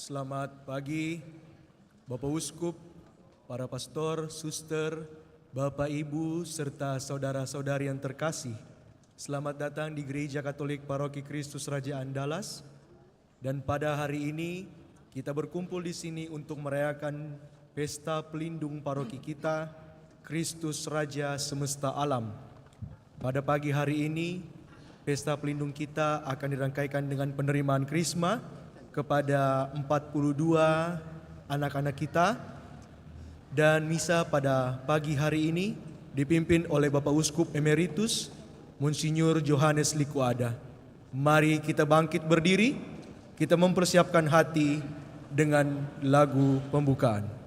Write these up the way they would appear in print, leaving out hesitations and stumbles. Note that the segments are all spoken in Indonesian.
Selamat pagi, Bapak Uskup, para pastor, suster, Bapak Ibu, serta saudara-saudari yang terkasih. Selamat datang di Gereja Katolik Paroki Kristus Raja Andalas. Dan pada hari ini kita berkumpul di sini untuk merayakan pesta pelindung paroki kita, Kristus Raja Semesta Alam. Pada pagi hari ini, pesta pelindung kita akan dirangkaikan dengan penerimaan krisma kepada 42 anak-anak kita, dan misa pada pagi hari ini dipimpin oleh Bapak Uskup Emeritus Monsinyur Johannes Likuada. Mari kita bangkit berdiri, kita mempersiapkan hati dengan lagu pembukaan.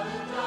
Raja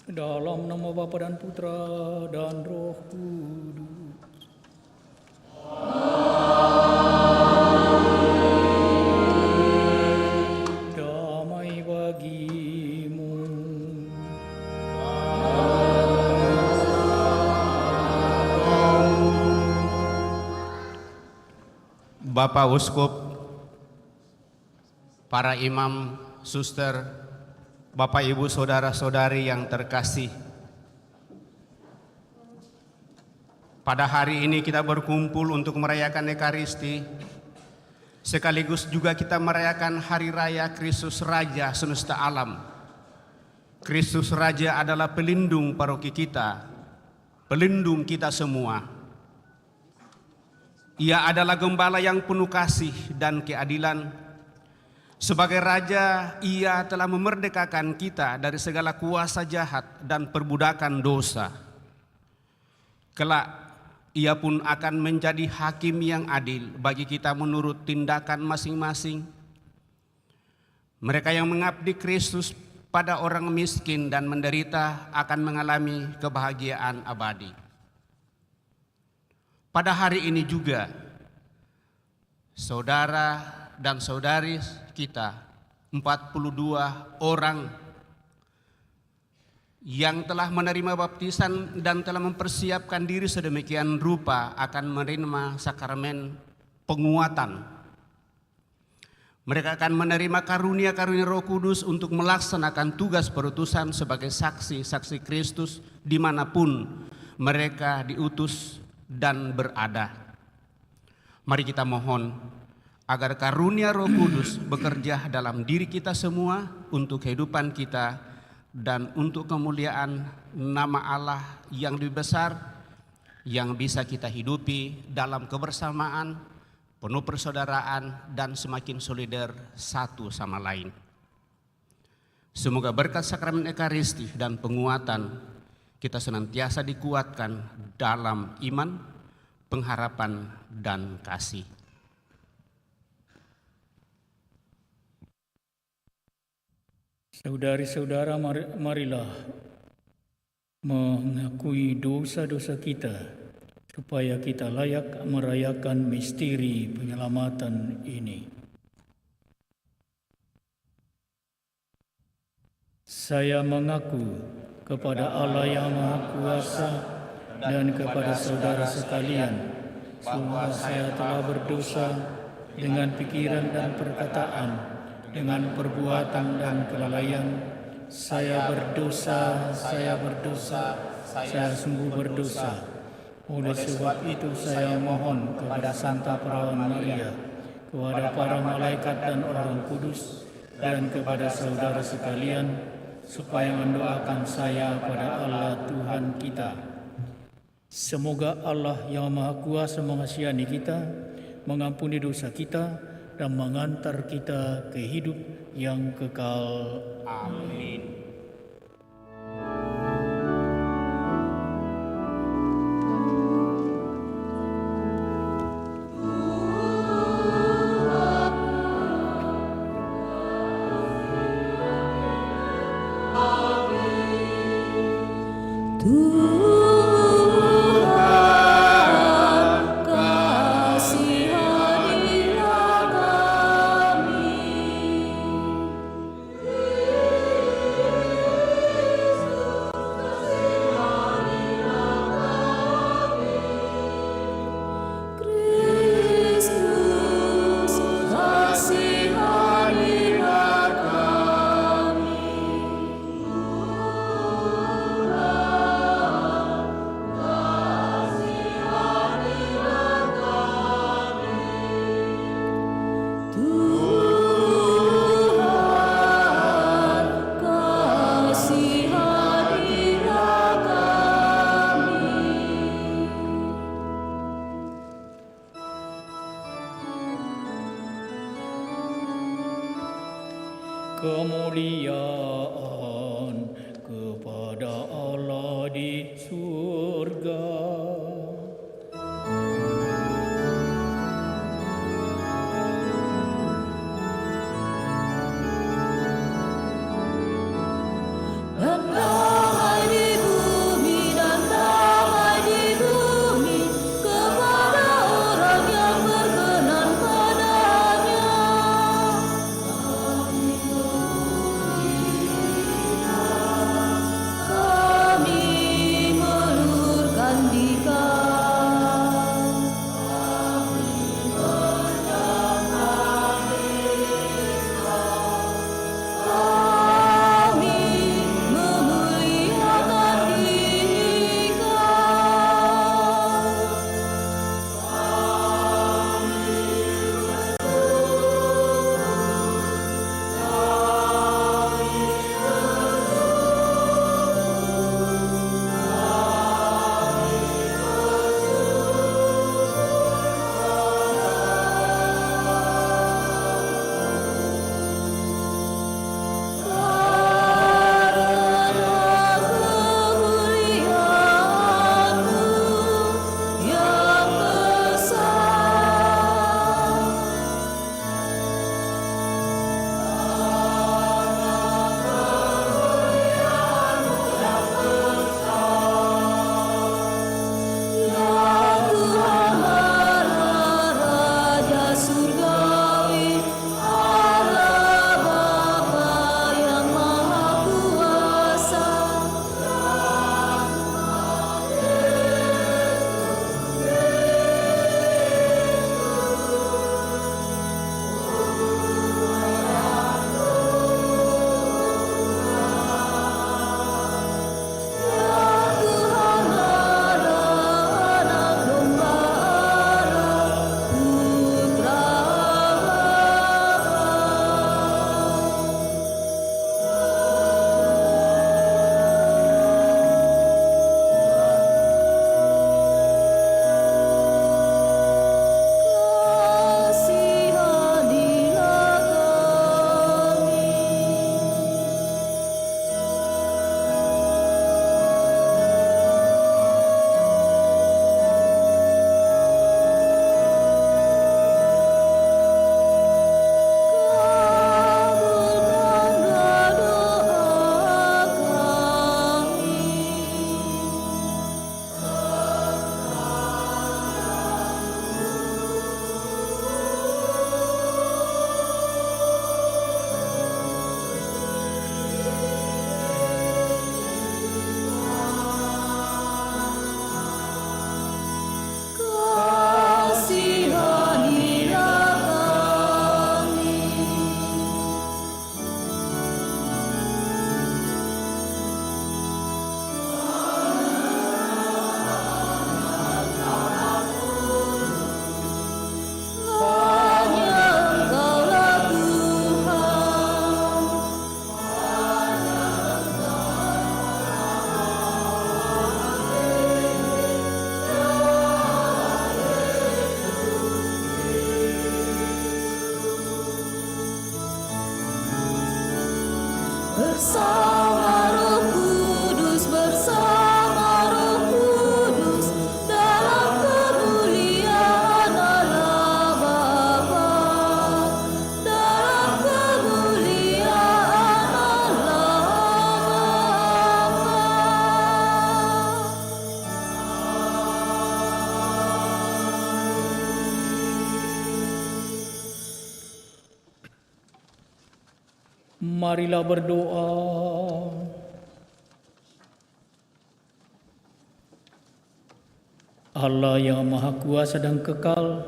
Dalam nama Bapa dan Putra dan Roh Kudus. Damai bagimu. Bapak Uskup, para imam, suster, Bapak Ibu saudara-saudari yang terkasih. Pada hari ini kita berkumpul untuk merayakan Ekaristi, sekaligus juga kita merayakan Hari Raya Kristus Raja semesta alam. Kristus Raja adalah pelindung paroki kita, pelindung kita semua. Ia adalah gembala yang penuh kasih dan keadilan. Sebagai Raja, Ia telah memerdekakan kita dari segala kuasa jahat dan perbudakan dosa. Kelak, Ia pun akan menjadi hakim yang adil bagi kita menurut tindakan masing-masing. Mereka yang mengabdi Kristus pada orang miskin dan menderita akan mengalami kebahagiaan abadi. Pada hari ini juga, saudara dan saudari kita 42 orang yang telah menerima baptisan dan telah mempersiapkan diri sedemikian rupa akan menerima sakramen penguatan. Mereka akan menerima karunia-karunia Roh Kudus untuk melaksanakan tugas perutusan sebagai saksi-saksi Kristus dimanapun mereka diutus dan berada. Mari kita mohon agar karunia Roh Kudus bekerja dalam diri kita semua untuk kehidupan kita dan untuk kemuliaan nama Allah yang lebih besar yang bisa kita hidupi dalam kebersamaan, penuh persaudaraan dan semakin solider satu sama lain. Semoga berkat sakramen Ekaristi dan penguatan kita senantiasa dikuatkan dalam iman, pengharapan dan kasih. Saudari-saudara, marilah mengakui dosa-dosa kita supaya kita layak merayakan misteri penyelamatan ini. Saya mengaku kepada Allah yang Maha Kuasa dan kepada saudara sekalian bahwa saya telah berdosa dengan pikiran dan perkataan, dengan perbuatan dan kelalaian. Saya berdosa, saya sungguh berdosa. Oleh sebab itu saya mohon kepada Santa Perawan Maria, kepada para malaikat dan orang kudus, dan kepada saudara sekalian, supaya mendoakan saya pada Allah Tuhan kita. Semoga Allah yang Maha Kuasa mengasihani kita, mengampuni dosa kita, dan mengantar kita ke hidup yang kekal. Amin. Kemuliaan kepada Allah di surga. Dan wahai bersama Roh Kudus, dalam kemuliaan Allah Bapa, dalam kemuliaan Allah Marilah berdoa. Allah yang Maha Kuasa dan Kekal,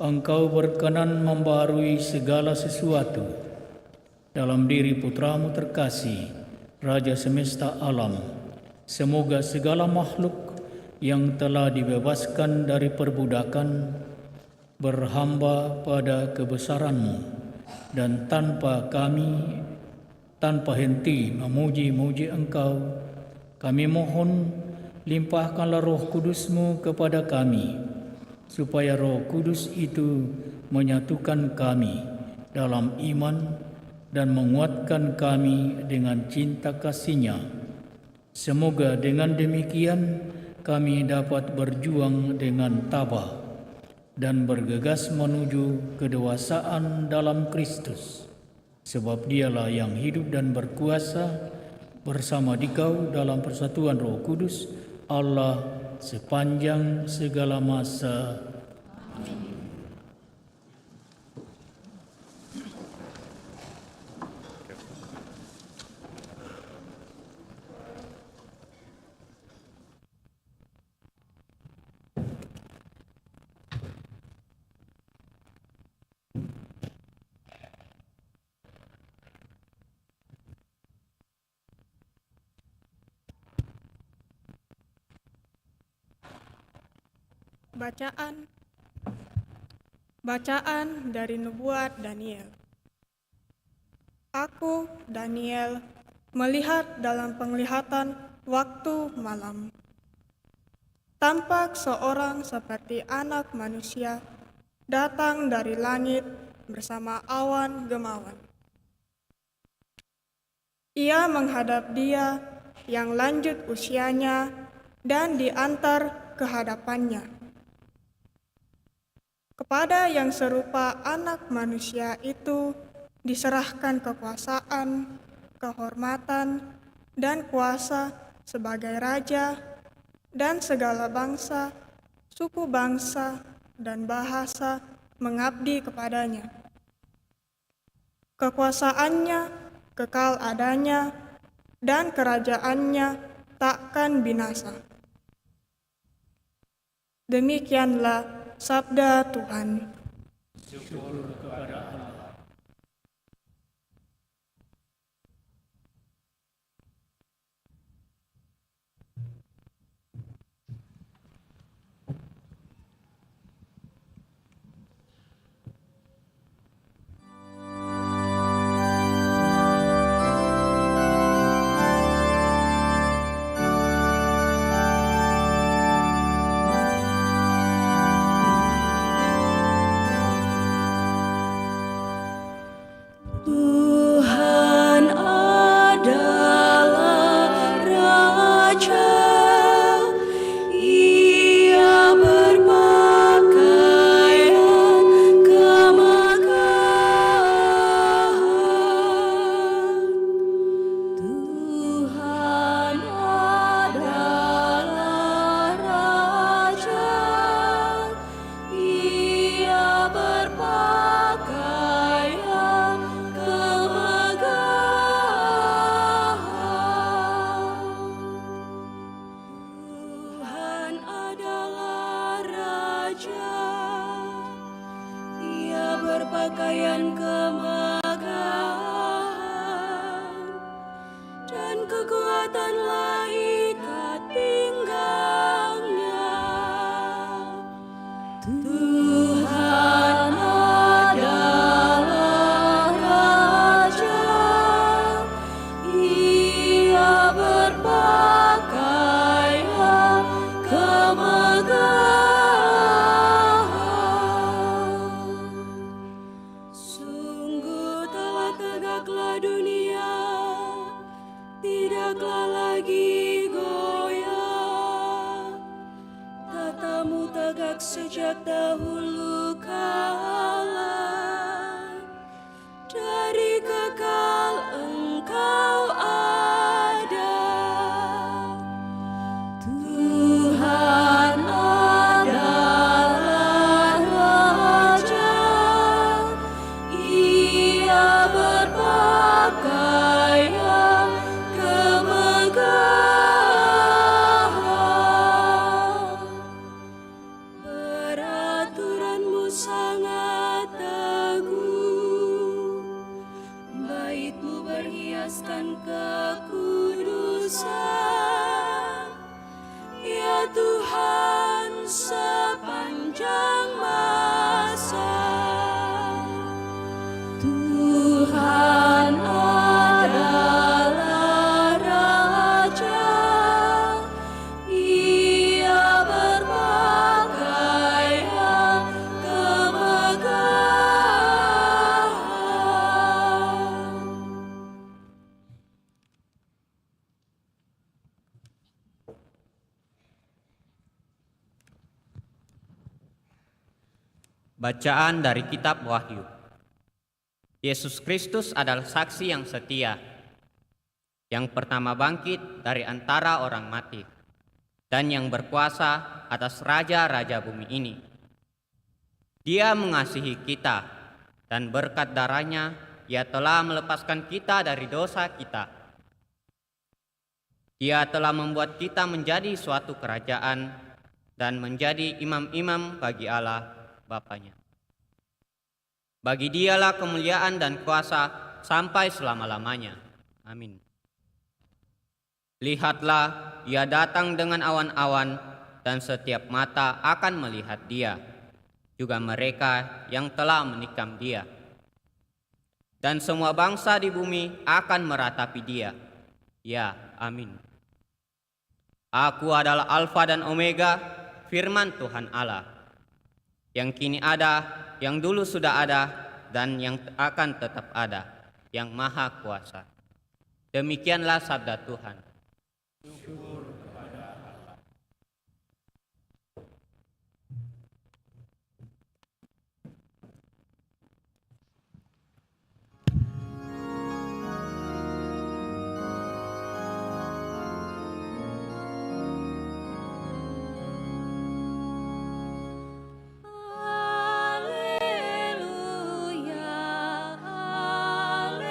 Engkau berkenan membarui segala sesuatu dalam diri Putramu terkasih, Raja semesta alam. Semoga segala makhluk yang telah dibebaskan dari perbudakan berhamba pada kebesaran-Mu, dan tanpa henti memuji-muji Engkau, kami mohon limpahkanlah Roh Kudus-Mu kepada kami, supaya Roh Kudus itu menyatukan kami dalam iman dan menguatkan kami dengan cinta kasih-Nya. Semoga dengan demikian kami dapat berjuang dengan tabah dan bergegas menuju kedewasaan dalam Kristus, sebab Dialah yang hidup dan berkuasa bersama Dikau dalam persatuan Roh Kudus, Allah sepanjang segala masa. Bacaan dari Nubuat Daniel. Aku, Daniel, melihat dalam penglihatan waktu malam. Tampak seorang seperti anak manusia datang dari langit bersama awan gemawan. Ia menghadap Dia yang lanjut usianya dan diantar ke hadapannya. Kepada yang serupa anak manusia itu diserahkan kekuasaan, kehormatan, dan kuasa sebagai raja, dan segala bangsa, suku bangsa, dan bahasa mengabdi kepadanya. Kekuasaannya kekal adanya, dan kerajaannya takkan binasa. Demikianlah sabda Tuhan. Syukur kepada Allah. berpakaian kemegahan dan kekuatanlah ikat pinggangnya. Tuhan adalah Raja, Ia berpakaian kemegahan. tidaklah lagi goyah. Tatamu tegak sejak dahulu kala. Dari kekal Engkau ada. Tuhan adalah Raja. Ia berpakaian kemegahan. Peraturanmu sangat agung. Baitmu berhiaskan kekudusan. Ya Tuhan sepanjang masa. Tuhan adalah Raja. Ia berpakaian kemegahan. Bacaan dari Kitab Wahyu. Yesus Kristus adalah saksi yang setia, yang pertama bangkit dari antara orang mati, dan yang berkuasa atas raja-raja bumi ini. Dia mengasihi kita, dan berkat darahnya Ia telah melepaskan kita dari dosa kita. Dia telah membuat kita menjadi suatu kerajaan dan menjadi imam-imam bagi Allah Bapanya. Bagi Dialah kemuliaan dan kuasa sampai selama-lamanya. Amin. Lihatlah, Ia datang dengan awan-awan, dan setiap mata akan melihat Dia, juga mereka yang telah menikam Dia. Dan semua bangsa di bumi akan meratapi Dia. Ya, amin. Aku adalah Alfa dan Omega, firman Tuhan Allah, yang kini ada, yang dulu sudah ada, dan yang akan tetap ada, yang Maha Kuasa. Demikianlah sabda Tuhan. Haleluya, haleluya,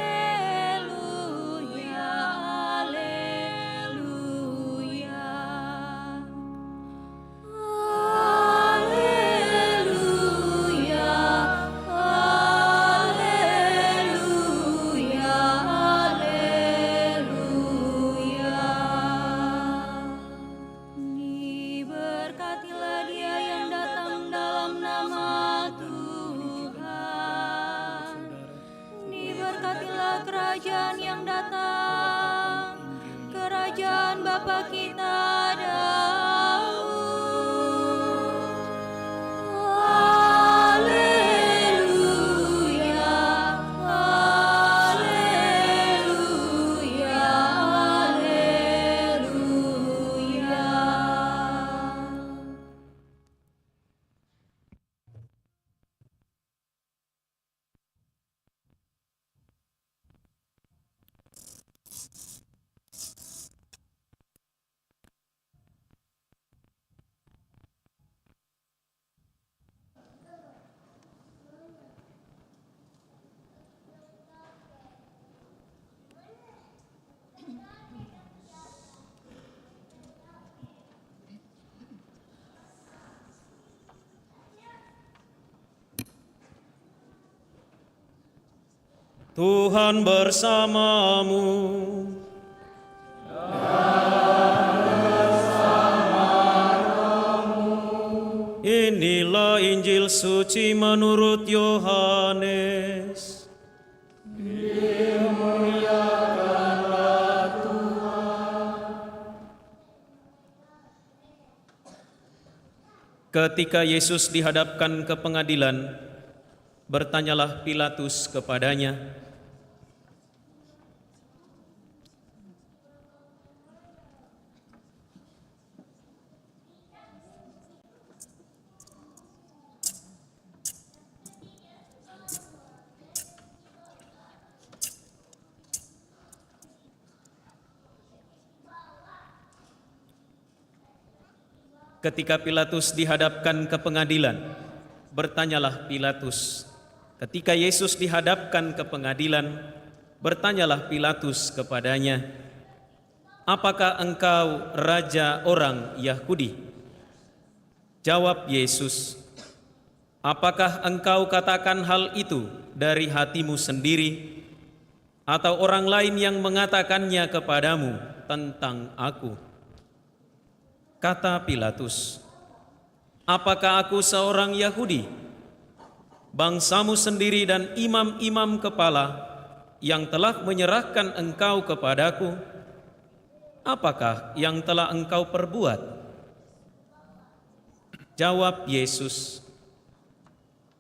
haleluya. Haleluya, haleluya, haleluya. Diberkatilah Dia yang datang dalam nama Tuhan. Diberkatilah kerajaan yang datang, kerajaan Bapa kita Daud. Haleluya, haleluya, haleluya. Tuhan bersamamu. Inilah Injil suci menurut Yohanes. Ketika Yesus dihadapkan ke pengadilan, bertanyalah Pilatus kepadanya, Ketika Pilatus dihadapkan ke pengadilan, bertanyalah Pilatus. Ketika Yesus dihadapkan ke pengadilan, bertanyalah Pilatus kepadanya, "Apakah engkau raja orang Yahudi?" Jawab Yesus, "Apakah engkau katakan hal itu dari hatimu sendiri, atau orang lain yang mengatakannya kepadamu tentang aku?" Kata Pilatus, "Apakah aku seorang Yahudi? Bangsamu sendiri dan imam-imam kepala yang telah menyerahkan engkau kepadaku, apakah yang telah engkau perbuat?" Jawab Yesus,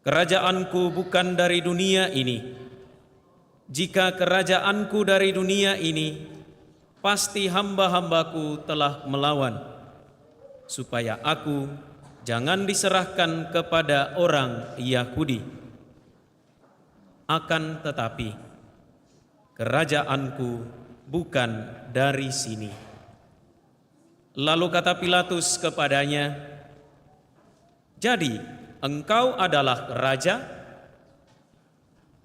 "Kerajaanku bukan dari dunia ini. Jika kerajaanku dari dunia ini, pasti hamba-hambaku telah melawan, supaya aku jangan diserahkan kepada orang Yahudi. Akan tetapi, kerajaanku bukan dari sini." Lalu kata Pilatus kepadanya, "Jadi, engkau adalah raja?"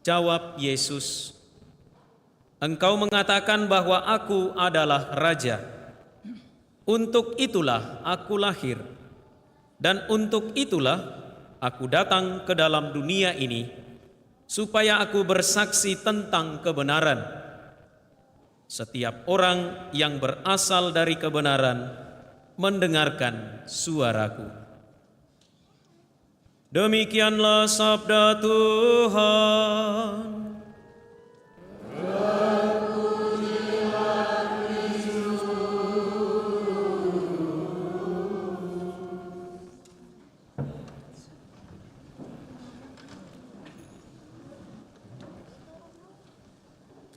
Jawab Yesus, "Engkau mengatakan bahwa aku adalah raja. Untuk itulah aku lahir, dan untuk itulah aku datang ke dalam dunia ini, supaya aku bersaksi tentang kebenaran. Setiap orang yang berasal dari kebenaran mendengarkan suaraku." Demikianlah sabda Tuhan.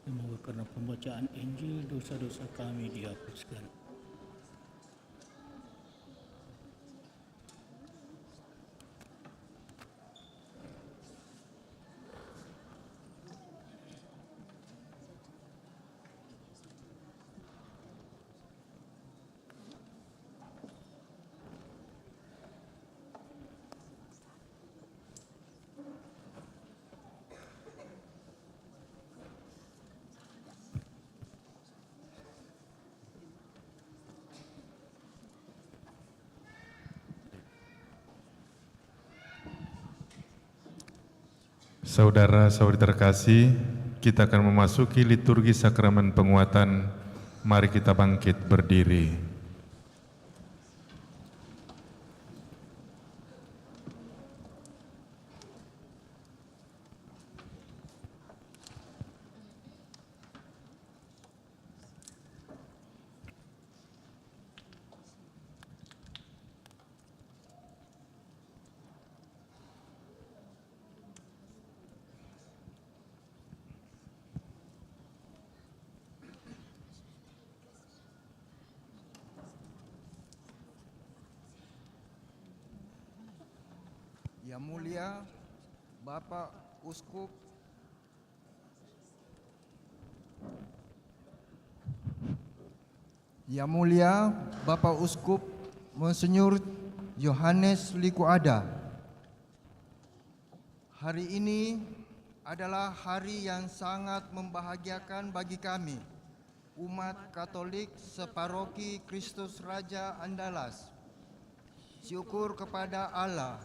Semoga karena pembacaan Injil dosa-dosa kami dihapuskan. Saudara-saudari terkasih, kita akan memasuki liturgi sakramen penguatan. Mari kita bangkit berdiri. Yang Mulia Bapak Uskup Yang Mulia Bapak Uskup Monsenyur Yohanes Likuada, hari ini adalah hari yang sangat membahagiakan bagi kami, umat Katolik separoki Kristus Raja Andalas. Syukur kepada Allah,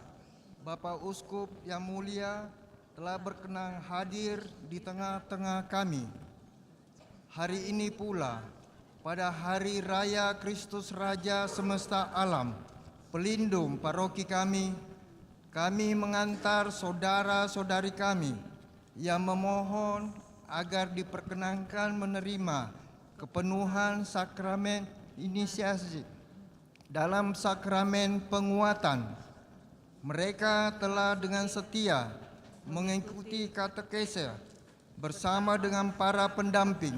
Bapak Uskup yang mulia telah berkenan hadir di tengah-tengah kami. Hari ini pula, pada Hari Raya Kristus Raja Semesta Alam, pelindung paroki kami mengantar saudara-saudari kami yang memohon agar diperkenankan menerima kepenuhan sakramen inisiasi dalam sakramen penguatan. Mereka telah dengan setia mengikuti katekese bersama dengan para pendamping.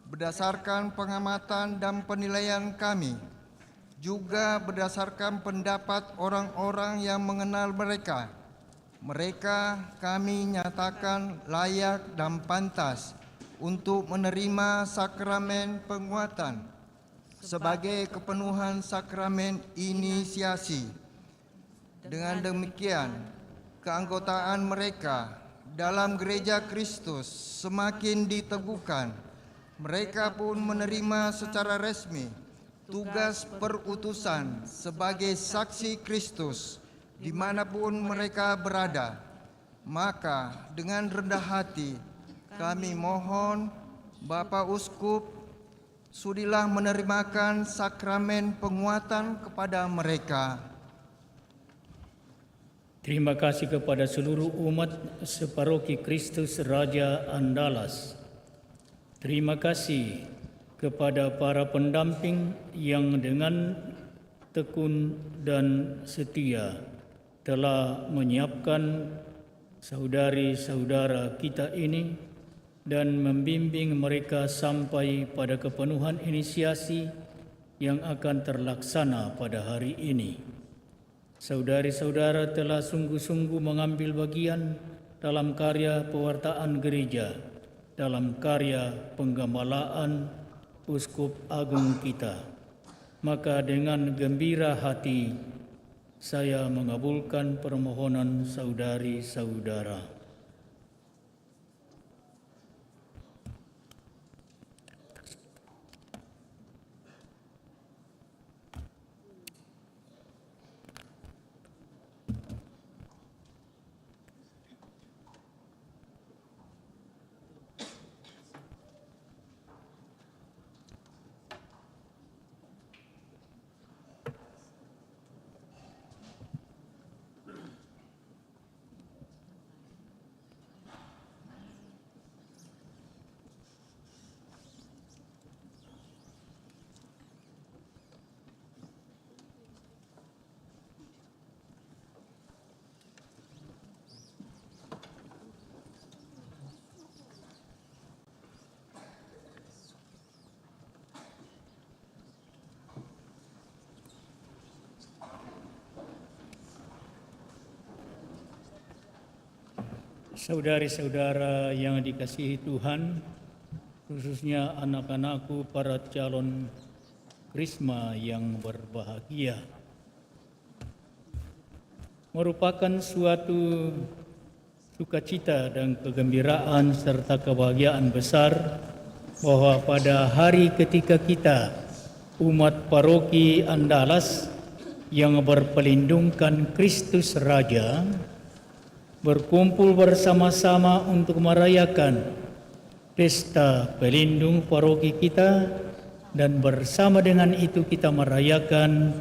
Berdasarkan pengamatan dan penilaian kami, juga berdasarkan pendapat orang-orang yang mengenal mereka, kami nyatakan layak dan pantas untuk menerima sakramen penguatan. sebagai kepenuhan sakramen inisiasi. Dengan demikian, keanggotaan mereka dalam gereja Kristus semakin diteguhkan. Mereka pun menerima secara resmi tugas perutusan sebagai saksi Kristus dimanapun mereka berada. Maka dengan rendah hati kami mohon Bapak Uskup, sudilah menerimakan sakramen penguatan kepada mereka. Terima kasih kepada seluruh umat separoki Kristus Raja Andalas. Terima kasih kepada para pendamping yang dengan tekun dan setia telah menyiapkan saudari-saudara kita ini dan membimbing mereka sampai pada kepenuhan inisiasi yang akan terlaksana pada hari ini. Saudari-saudara telah sungguh-sungguh mengambil bagian dalam karya pewartaan gereja, dalam karya penggembalaan Uskup Agung kita. Maka dengan gembira hati saya mengabulkan permohonan saudari-saudara. Saudari-saudara yang dikasihi Tuhan, khususnya anak-anakku para calon Krisma yang berbahagia, merupakan suatu sukacita dan kegembiraan serta kebahagiaan besar bahwa pada hari ketika kita, umat paroki Andalas yang berpelindungkan Kristus Raja, berkumpul bersama-sama untuk merayakan pesta pelindung paroki kita, dan bersama dengan itu kita merayakan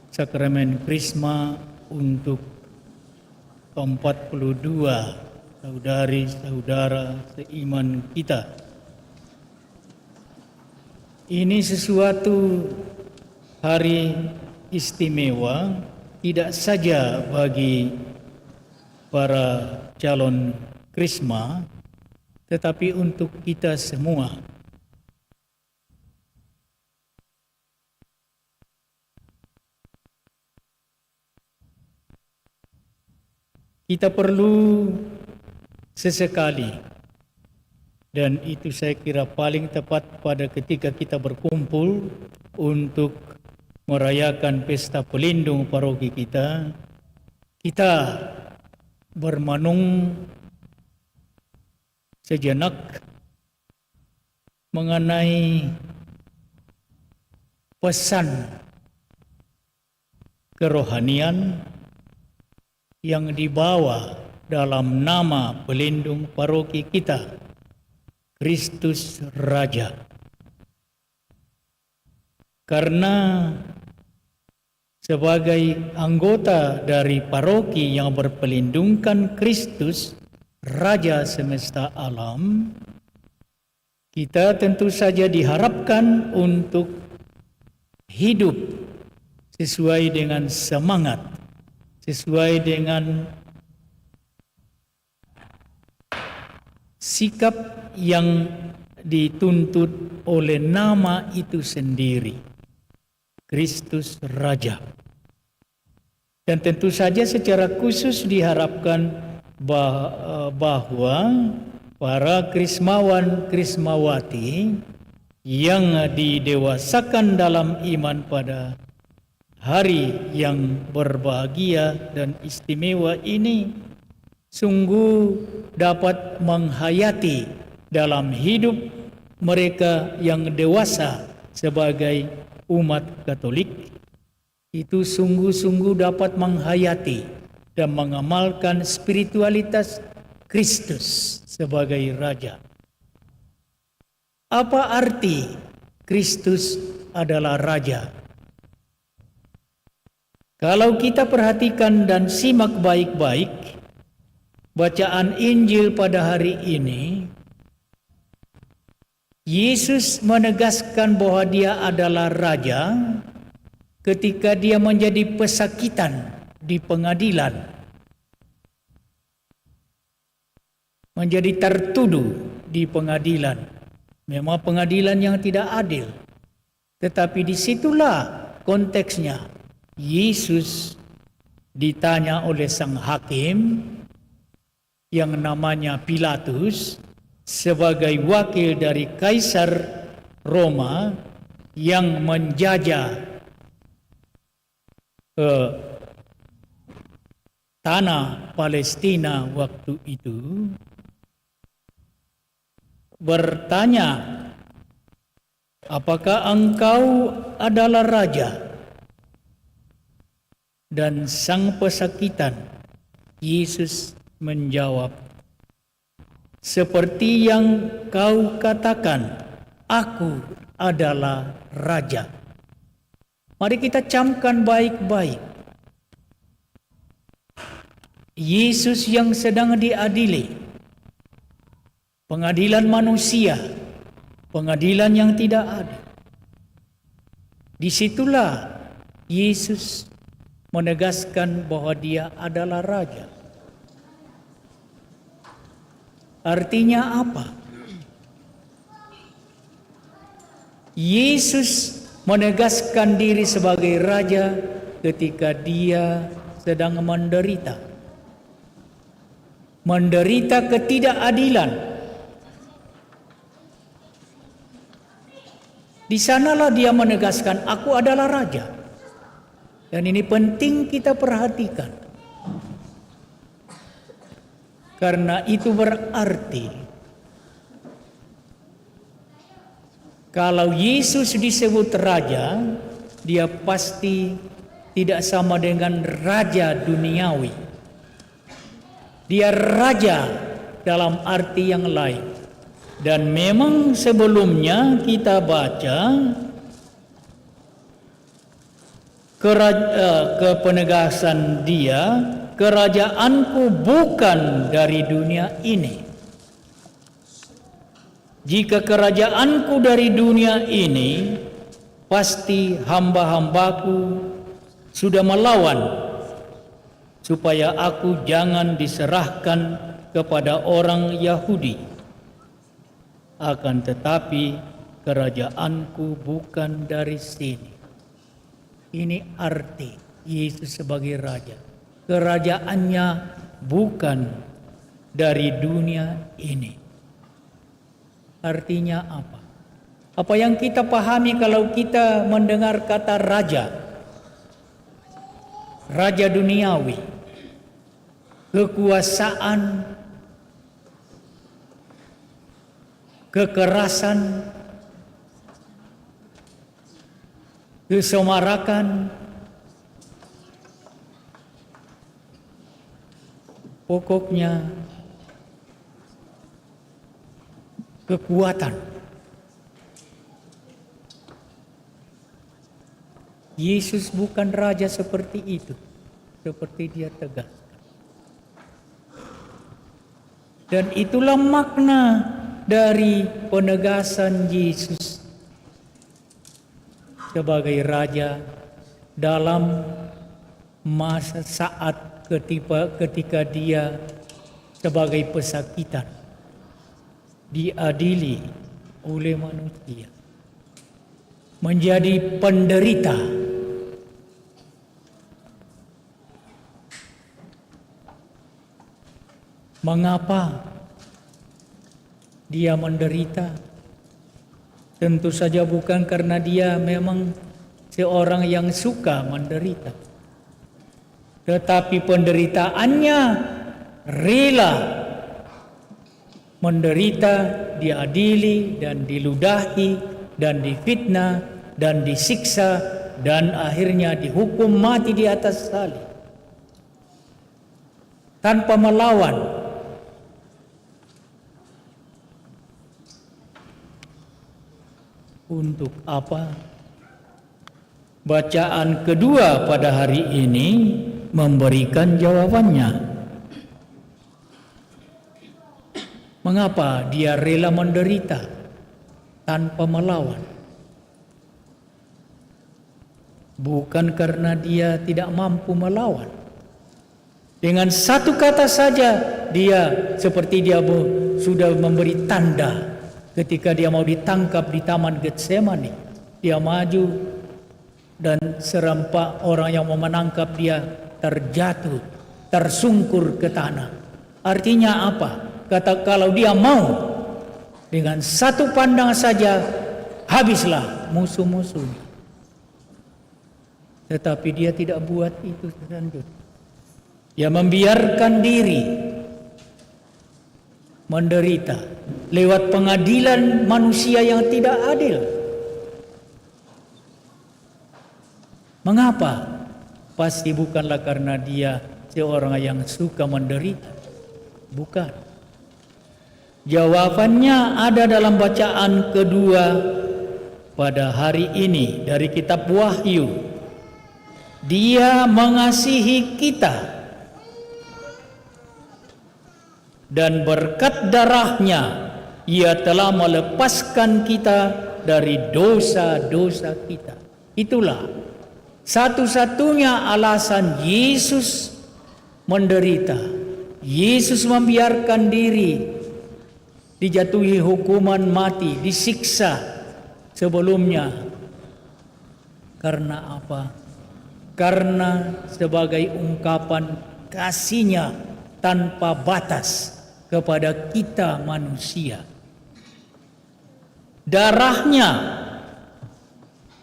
sakramen Krisma untuk 42 saudari-saudara seiman kita. Ini sesuatu hari istimewa tidak saja bagi para calon Krisma, tetapi untuk kita semua. Kita perlu sesekali, dan itu saya kira paling tepat pada ketika kita berkumpul untuk merayakan pesta pelindung paroki kita, kita bermanung sejenak mengenai pesan kerohanian yang dibawa dalam nama pelindung paroki kita, Kristus Raja. Karena sebagai anggota dari paroki yang berpelindungkan Kristus, Raja semesta alam, kita tentu saja diharapkan untuk hidup sesuai dengan semangat, sesuai dengan sikap yang dituntut oleh nama itu sendiri, Kristus Raja. Dan tentu saja secara khusus diharapkan bahwa para Krismawan Krismawati yang didewasakan dalam iman pada hari yang berbahagia dan istimewa ini sungguh dapat menghayati dalam hidup mereka yang dewasa sebagai umat Katolik. Itu sungguh-sungguh dapat menghayati dan mengamalkan spiritualitas Kristus sebagai Raja. Apa arti Kristus adalah Raja? Kalau kita perhatikan dan simak baik-baik bacaan Injil pada hari ini, Yesus menegaskan bahwa Dia adalah Raja ketika Dia menjadi pesakitan di pengadilan, menjadi tertuduh di pengadilan. Memang pengadilan yang tidak adil, tetapi disitulah konteksnya. Yesus ditanya oleh sang hakim yang namanya Pilatus sebagai wakil dari Kaisar Roma yang menjajah tanah Palestina waktu itu, bertanya, apakah engkau adalah raja? Dan sang pesakitan, Yesus menjawab, seperti yang kau katakan, aku adalah raja. Mari kita camkan baik-baik. Yesus yang sedang diadili, pengadilan manusia, pengadilan yang tidak adil. Disitulah Yesus menegaskan bahwa Dia adalah Raja. Artinya apa? Yesus menegaskan diri sebagai Raja ketika Dia sedang menderita. Menderita ketidakadilan. Di sanalah Dia menegaskan, aku adalah Raja. Dan ini penting kita perhatikan. Karena itu berarti kalau Yesus disebut Raja, Dia pasti tidak sama dengan Raja duniawi. Dia Raja dalam arti yang lain. Dan memang sebelumnya kita baca kepenegasan Dia, kerajaanku bukan dari dunia ini. Jika kerajaanku dari dunia ini, pasti hamba-hambaku sudah melawan supaya aku jangan diserahkan kepada orang Yahudi. Akan tetapi kerajaanku bukan dari sini. Ini arti Yesus sebagai Raja. Kerajaannya bukan dari dunia ini. Artinya apa? Apa yang kita pahami kalau kita mendengar kata raja? Raja duniawi. Kekuasaan, kekerasan, kesemarakan, pokoknya kekuatan. Yesus bukan raja seperti itu, seperti Dia tegaskan. Dan itulah makna dari penegasan Yesus sebagai Raja dalam masa saat ketika Dia sebagai pesakitan diadili oleh manusia, menjadi penderita. Mengapa Dia menderita? Tentu saja bukan karena dia memang seorang yang suka menderita, tetapi penderitaannya rela menderita, diadili dan diludahi dan difitnah dan disiksa dan akhirnya dihukum mati di atas salib tanpa melawan. Untuk apa? Bacaan kedua pada hari ini memberikan jawabannya. Mengapa dia rela menderita tanpa melawan? Bukan karena dia tidak mampu melawan. Dengan satu kata saja dia seperti dia sudah memberi tanda ketika dia mau ditangkap di Taman Getsemani. Dia maju dan serempak orang yang mau menangkap dia terjatuh, tersungkur ke tanah. Artinya apa? Kata kalau dia mau dengan satu pandang saja habislah musuh-musuhnya. Tetapi dia tidak buat itu selanjutnya. Dia membiarkan diri menderita lewat pengadilan manusia yang tidak adil. Mengapa? Pasti bukanlah karena dia seorang yang suka menderita. Bukan. Jawabannya ada dalam bacaan kedua pada hari ini dari kitab Wahyu. Dia mengasihi kita dan berkat darahnya ia telah melepaskan kita dari dosa-dosa kita. Itulah satu-satunya alasan Yesus menderita. Yesus membiarkan diri dijatuhi hukuman mati, disiksa sebelumnya. Karena apa? Karena sebagai ungkapan kasih-Nya tanpa batas kepada kita manusia. Darah-Nya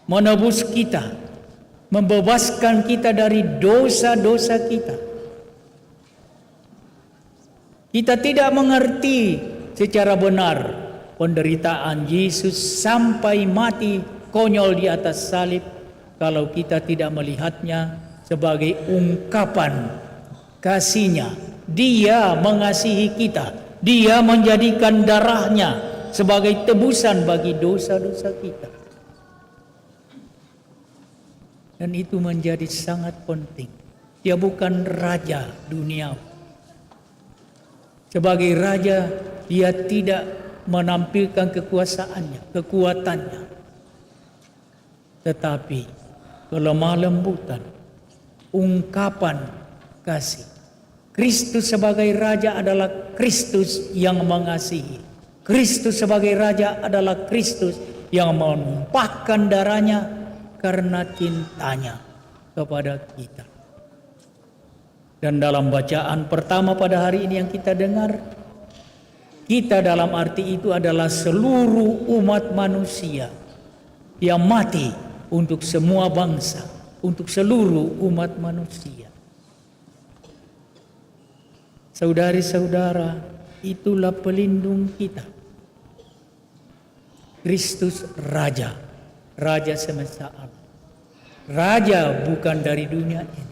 menebus kita, membebaskan kita dari dosa-dosa kita. Kita tidak mengerti secara benar penderitaan Yesus sampai mati konyol di atas salib kalau kita tidak melihatnya sebagai ungkapan kasih-Nya. Dia mengasihi kita. Dia menjadikan darah-Nya sebagai tebusan bagi dosa-dosa kita. Dan itu menjadi sangat penting. Dia bukan raja dunia. Sebagai raja, dia tidak menampilkan kekuasaannya, kekuatannya. Tetapi kelemah lembutan, ungkapan kasih. Kristus sebagai raja adalah Kristus yang mengasihi. Kristus sebagai raja adalah Kristus yang menumpahkan darahnya karena cintanya kepada kita. Dan dalam bacaan pertama pada hari ini yang kita dengar, kita dalam arti itu adalah seluruh umat manusia yang mati untuk semua bangsa, untuk seluruh umat manusia. Saudari-saudara, itulah pelindung kita. Kristus Raja, Raja semesta alam. Raja bukan dari dunia ini.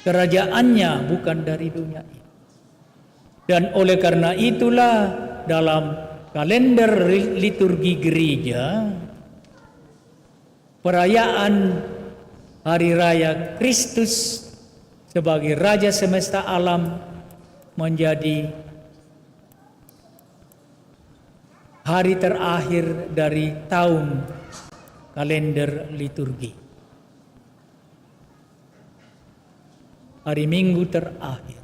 Kerajaannya bukan dari dunia ini. Dan oleh karena itulah dalam kalender liturgi gereja, perayaan Hari Raya Kristus sebagai Raja semesta alam menjadi hari terakhir dari tahun kalender liturgi. Hari Minggu terakhir.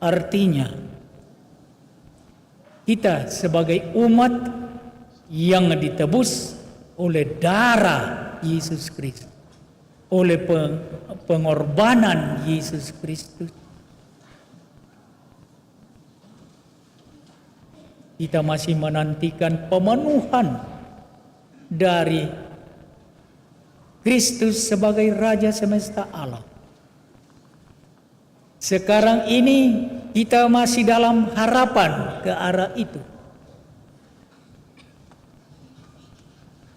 Artinya, kita sebagai umat yang ditebus oleh darah Yesus Kristus, oleh pengorbanan Yesus Kristus, kita masih menantikan pemenuhan dari Kristus sebagai Raja semesta alam. Sekarang ini kita masih dalam harapan ke arah itu.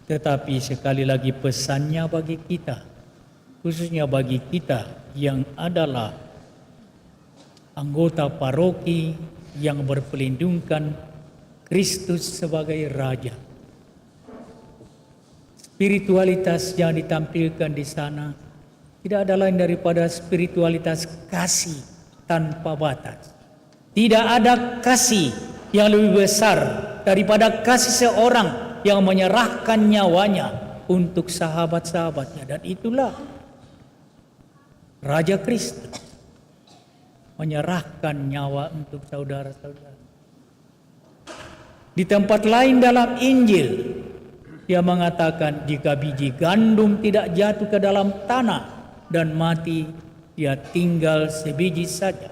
Tetapi sekali lagi pesannya bagi kita, khususnya bagi kita yang adalah anggota paroki yang berpelindungkan Kristus sebagai Raja. Spiritualitas yang ditampilkan di sana tidak ada lain daripada spiritualitas kasih tanpa batas. Tidak ada kasih yang lebih besar daripada kasih seorang yang menyerahkan nyawanya untuk sahabat-sahabatnya. Dan itulah Raja Kristus, menyerahkan nyawa untuk saudara-saudara. Di tempat lain dalam Injil, dia mengatakan jika biji gandum tidak jatuh ke dalam tanah dan mati, dia tinggal sebiji saja.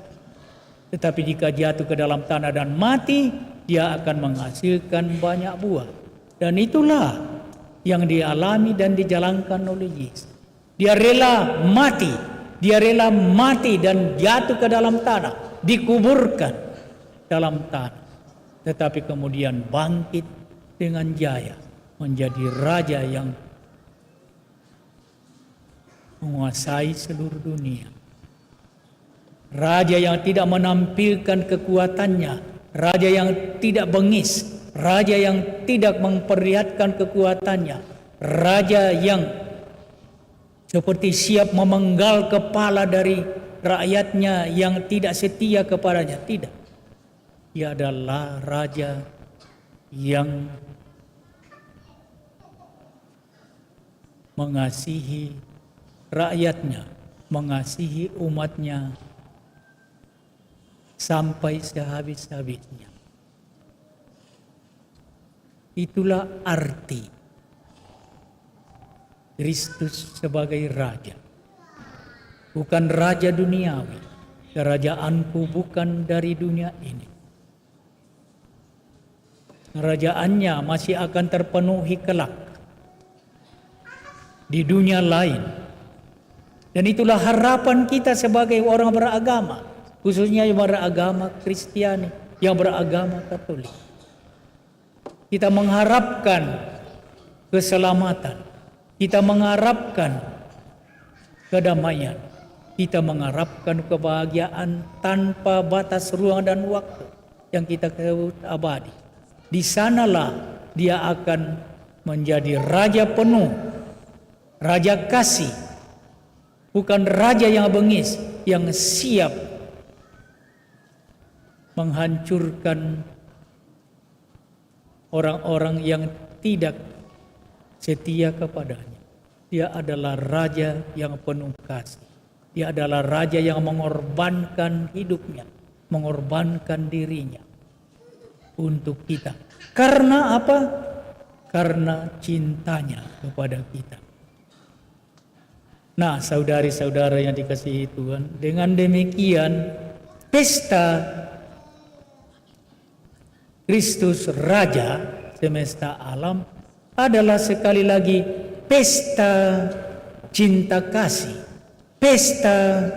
Tetapi jika jatuh ke dalam tanah dan mati, dia akan menghasilkan banyak buah. Dan itulah yang dialami dan dijalankan oleh Yesus. Dia rela mati dan jatuh ke dalam tanah, dikuburkan dalam tanah. Tetapi kemudian bangkit dengan jaya, menjadi Raja yang menguasai seluruh dunia. Raja yang tidak menampilkan kekuatannya, Raja yang tidak bengis, Raja yang tidak memperlihatkan kekuatannya, Raja yang seperti siap memenggal kepala dari rakyatnya yang tidak setia kepadanya. Tidak. Ia adalah Raja yang mengasihi rakyatnya, mengasihi umatnya sampai sehabis-habisnya. Itulah arti Kristus sebagai Raja. Bukan Raja duniawi. Kerajaanku bukan dari dunia ini. Kerajaannya masih akan terpenuhi kelak di dunia lain. Dan itulah harapan kita sebagai orang beragama, khususnya yang beragama Kristiani, yang beragama Katolik. Kita mengharapkan keselamatan, kita mengharapkan kedamaian, kita mengharapkan kebahagiaan tanpa batas ruang dan waktu yang kita sebut abadi. Di sanalah dia akan menjadi Raja penuh, Raja kasih, bukan Raja yang bengis, yang siap menghancurkan orang-orang yang tidak setia kepadanya. Dia adalah Raja yang penuh kasih. Dia adalah Raja yang mengorbankan hidupnya, mengorbankan dirinya untuk kita. Karena apa? Karena cintanya kepada kita. Nah, saudari-saudara yang dikasihi Tuhan, dengan demikian pesta Kristus Raja semesta alam adalah sekali lagi pesta cinta kasih. Pesta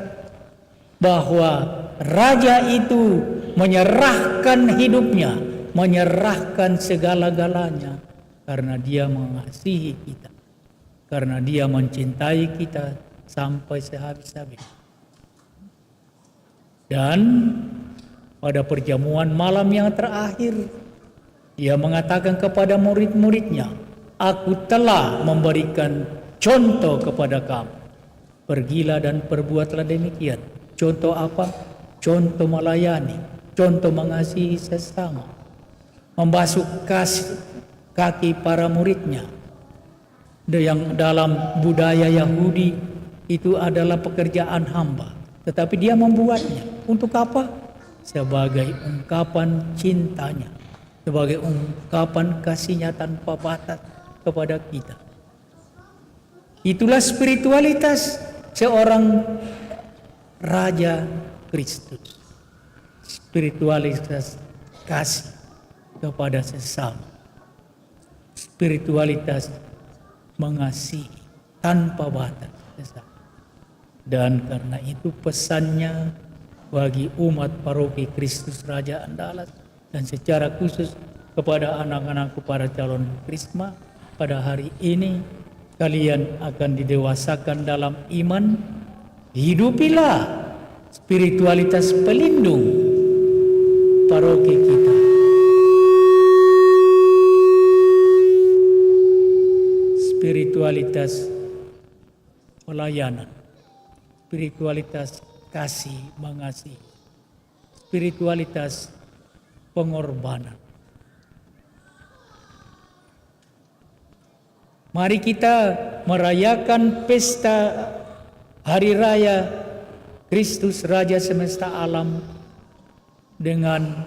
bahwa Raja itu menyerahkan hidupnya, menyerahkan segala-galanya karena dia mengasihi kita, karena dia mencintai kita sampai sehabis-habis. Dan pada perjamuan malam yang terakhir, dia mengatakan kepada murid-muridnya, "Aku telah memberikan contoh kepada kamu. Pergilah dan perbuatlah demikian." Contoh apa? Contoh melayani, contoh mengasihi sesama, membasuh kaki para muridnya. Yang dalam budaya Yahudi itu adalah pekerjaan hamba, tetapi dia membuatnya. Untuk apa? Sebagai ungkapan cintanya, sebagai ungkapan kasihnya tanpa batas kepada kita. Itulah spiritualitas seorang Raja Kristus. Spiritualitas kasih. kepada sesama. Spiritualitas mengasihi tanpa batas sesama. Dan karena itu pesannya bagi umat paroki Kristus Raja Andalas dan secara khusus kepada anak-anakku para calon Krisma, pada hari ini kalian akan didewasakan dalam iman. Hidupilah spiritualitas pelindung paroki kita. Spiritualitas pelayanan, spiritualitas kasih mengasihi, spiritualitas pengorbanan. Mari kita merayakan pesta Hari Raya Kristus Raja Semesta Alam dengan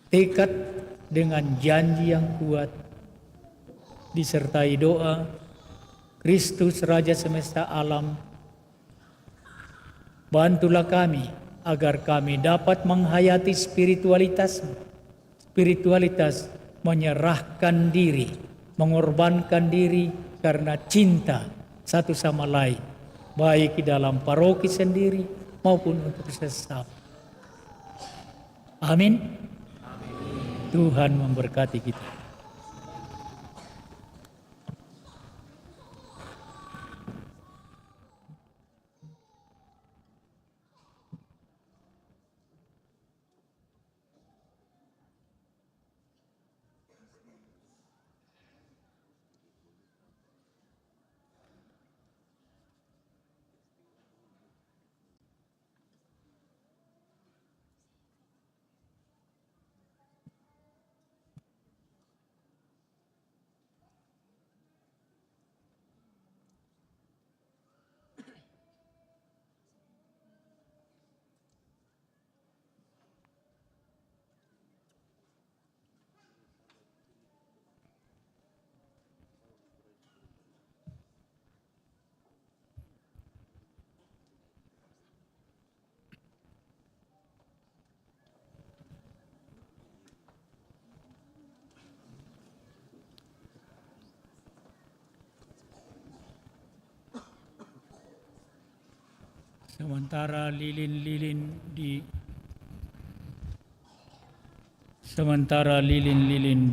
tekad, dengan janji yang kuat, disertai doa. Kristus Raja Semesta Alam, bantulah kami agar kami dapat menghayati spiritualitas menyerahkan diri, mengorbankan diri karena cinta satu sama lain, baik di dalam paroki sendiri maupun untuk sesama. Amin. Tuhan memberkati kita. Sementara lilin-lilin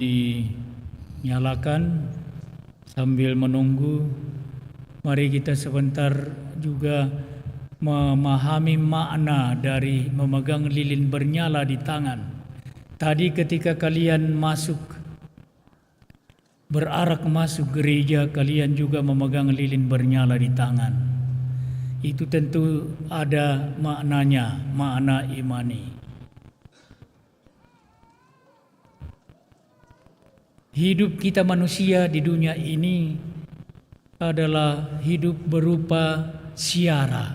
dinyalakan sambil menunggu, mari kita sebentar juga memahami makna dari memegang lilin bernyala di tangan. Tadi ketika kalian berarak masuk gereja, kalian juga memegang lilin bernyala di tangan. Itu tentu ada maknanya, makna imani. Hidup kita manusia di dunia ini adalah hidup berupa siara,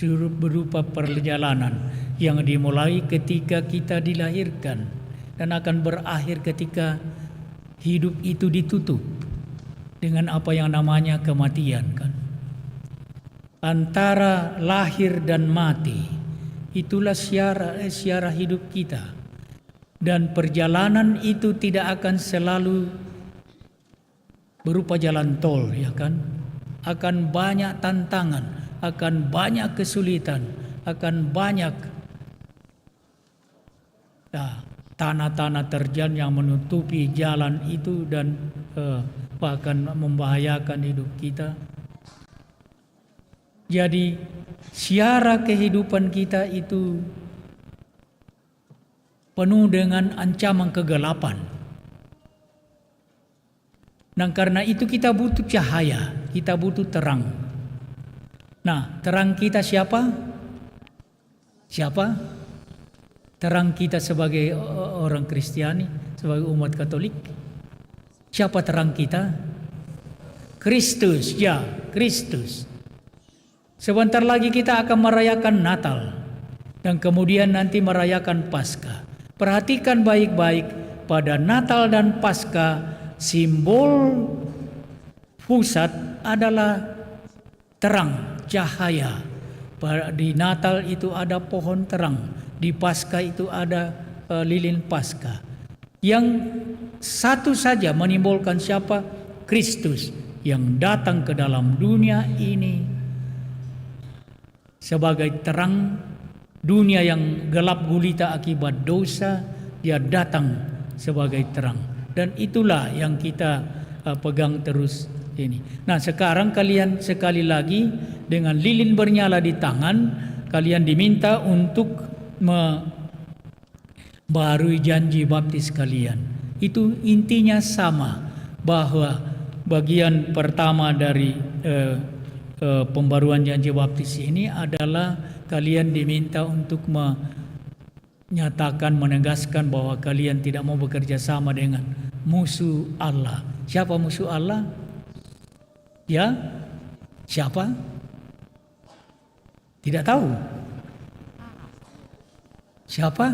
hidup berupa perjalanan yang dimulai ketika kita dilahirkan dan akan berakhir ketika hidup itu ditutup dengan apa yang namanya kematian, kan? Antara lahir dan mati, itulah siara hidup kita. Dan perjalanan itu tidak akan selalu berupa jalan tol, ya kan? Akan banyak tantangan, akan banyak kesulitan, akan banyak tanah-tanah terjal yang menutupi jalan itu dan bahkan membahayakan hidup kita. Jadi siara kehidupan kita itu penuh dengan ancaman kegelapan. Dan karena itu kita butuh cahaya, kita butuh terang. Nah, terang kita siapa? Siapa? Terang kita sebagai orang Kristiani, sebagai umat Katolik. Siapa terang kita? Kristus, ya, Kristus. Sebentar lagi kita akan merayakan Natal dan kemudian nanti merayakan Paskah. Perhatikan baik-baik, pada Natal dan Paskah simbol pusat adalah terang, cahaya. Di Natal itu ada pohon terang, di Paskah itu ada lilin Paskah. Yang satu saja menimbulkan siapa? Kristus yang datang ke dalam dunia ini sebagai terang. Dunia yang gelap gulita akibat dosa, dia datang sebagai terang. Dan itulah yang kita pegang terus ini. Nah, sekarang kalian sekali lagi dengan lilin bernyala di tangan, kalian diminta untuk membarui janji baptis kalian. Itu intinya sama, bahwa bagian pertama dari pembaruan janji baptis ini adalah kalian diminta untuk menyatakan, menegaskan bahwa kalian tidak mau bekerja sama dengan musuh Allah. Siapa musuh Allah? Ya? Siapa? Tidak tahu. Siapa?